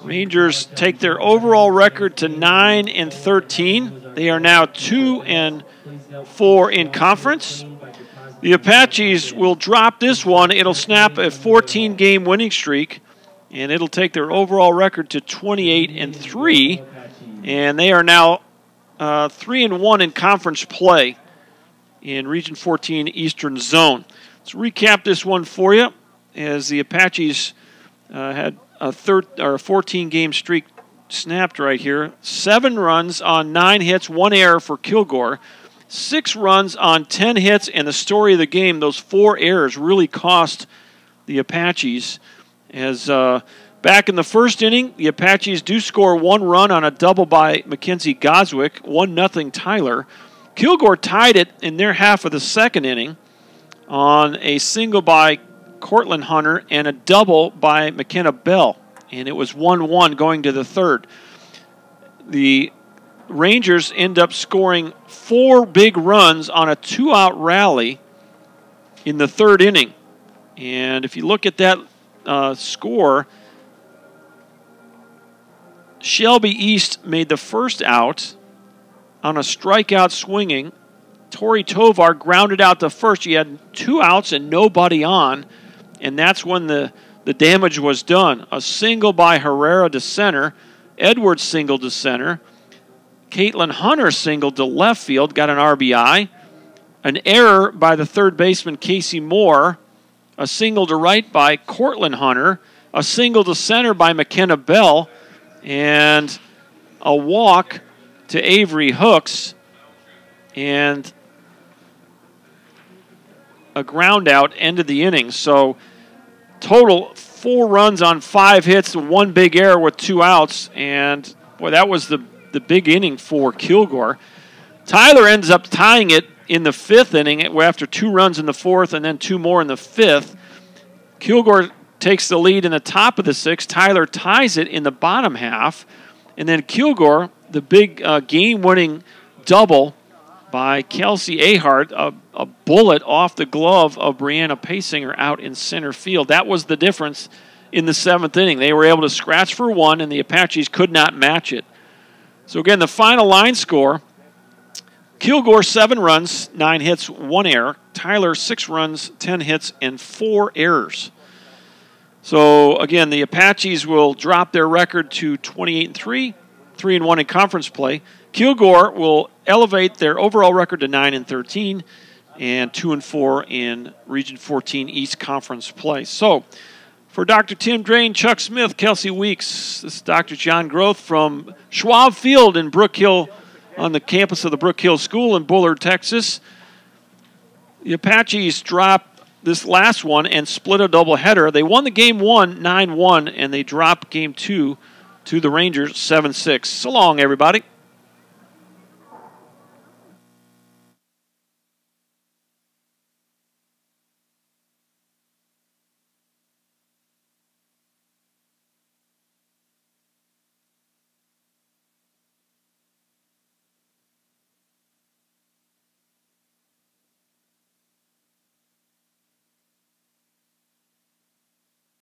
Rangers take their overall record to 9-13. They are now 2-4 in conference. The Apaches will drop this one. It'll snap a 14-game winning streak, and it'll take their overall record to 28-3, and they are now 3-1 in conference play in Region 14 Eastern Zone. Let's recap this one for you, as the Apaches had a 14-game streak snapped right here. 7 runs on 9 hits, 1 error for Kilgore. 6 runs on 10 hits, and the story of the game, those 4 errors really cost the Apaches. As back in the first inning, the Apaches do score 1 run on a double by Mackenzie Goswick, 1-0 Tyler. Kilgore tied it in their half of the second inning on a single by Cortland Hunter and a double by McKenna Bell, and it was 1-1 going to the third. The Rangers end up scoring 4 big runs on a 2-out rally in the third inning. And if you look at that score, Shelby East made the first out on a strikeout swinging. Tori Tovar grounded out to first. He had 2 outs and nobody on, and that's when the damage was done. A single by Herrera to center. Edwards singled to center. Caitlin Hunter singled to left field, got an RBI. An error by the third baseman Casey Moore. A single to right by Cortland Hunter. A single to center by McKenna Bell. And a walk to Avery Hooks. And a ground out ended the inning. So total 4 runs on 5 hits, 1 big error with 2 outs. And boy, that was the big inning for Kilgore. Tyler ends up tying it in the 5th inning after 2 runs in the 4th and then 2 more in the 5th. Kilgore takes the lead in the top of the 6th. Tyler ties it in the bottom half. And then Kilgore, the big game-winning double by Kelsey Ahart, a bullet off the glove of Brianna Pasinger out in center field. That was the difference in the 7th inning. They were able to scratch for 1, and the Apaches could not match it. So again, the final line score, Kilgore 7 runs, 9 hits, 1 error. Tyler 6 runs, 10 hits, and 4 errors. So again, the Apaches will drop their record to 28-3, 3-1 in conference play. Kilgore will elevate their overall record to 9-13 and 2-4 in Region 14 East Conference play. So for Dr. Tim Drain, Chuck Smith, Kelsey Weeks, this is Dr. John Groth from Schwab Field in Brook Hill, on the campus of the Brook Hill School in Bullard, Texas. The Apaches dropped this last one and split a doubleheader. They won the game 1, 9-1, and they dropped game 2 to the Rangers 7-6. So long, everybody.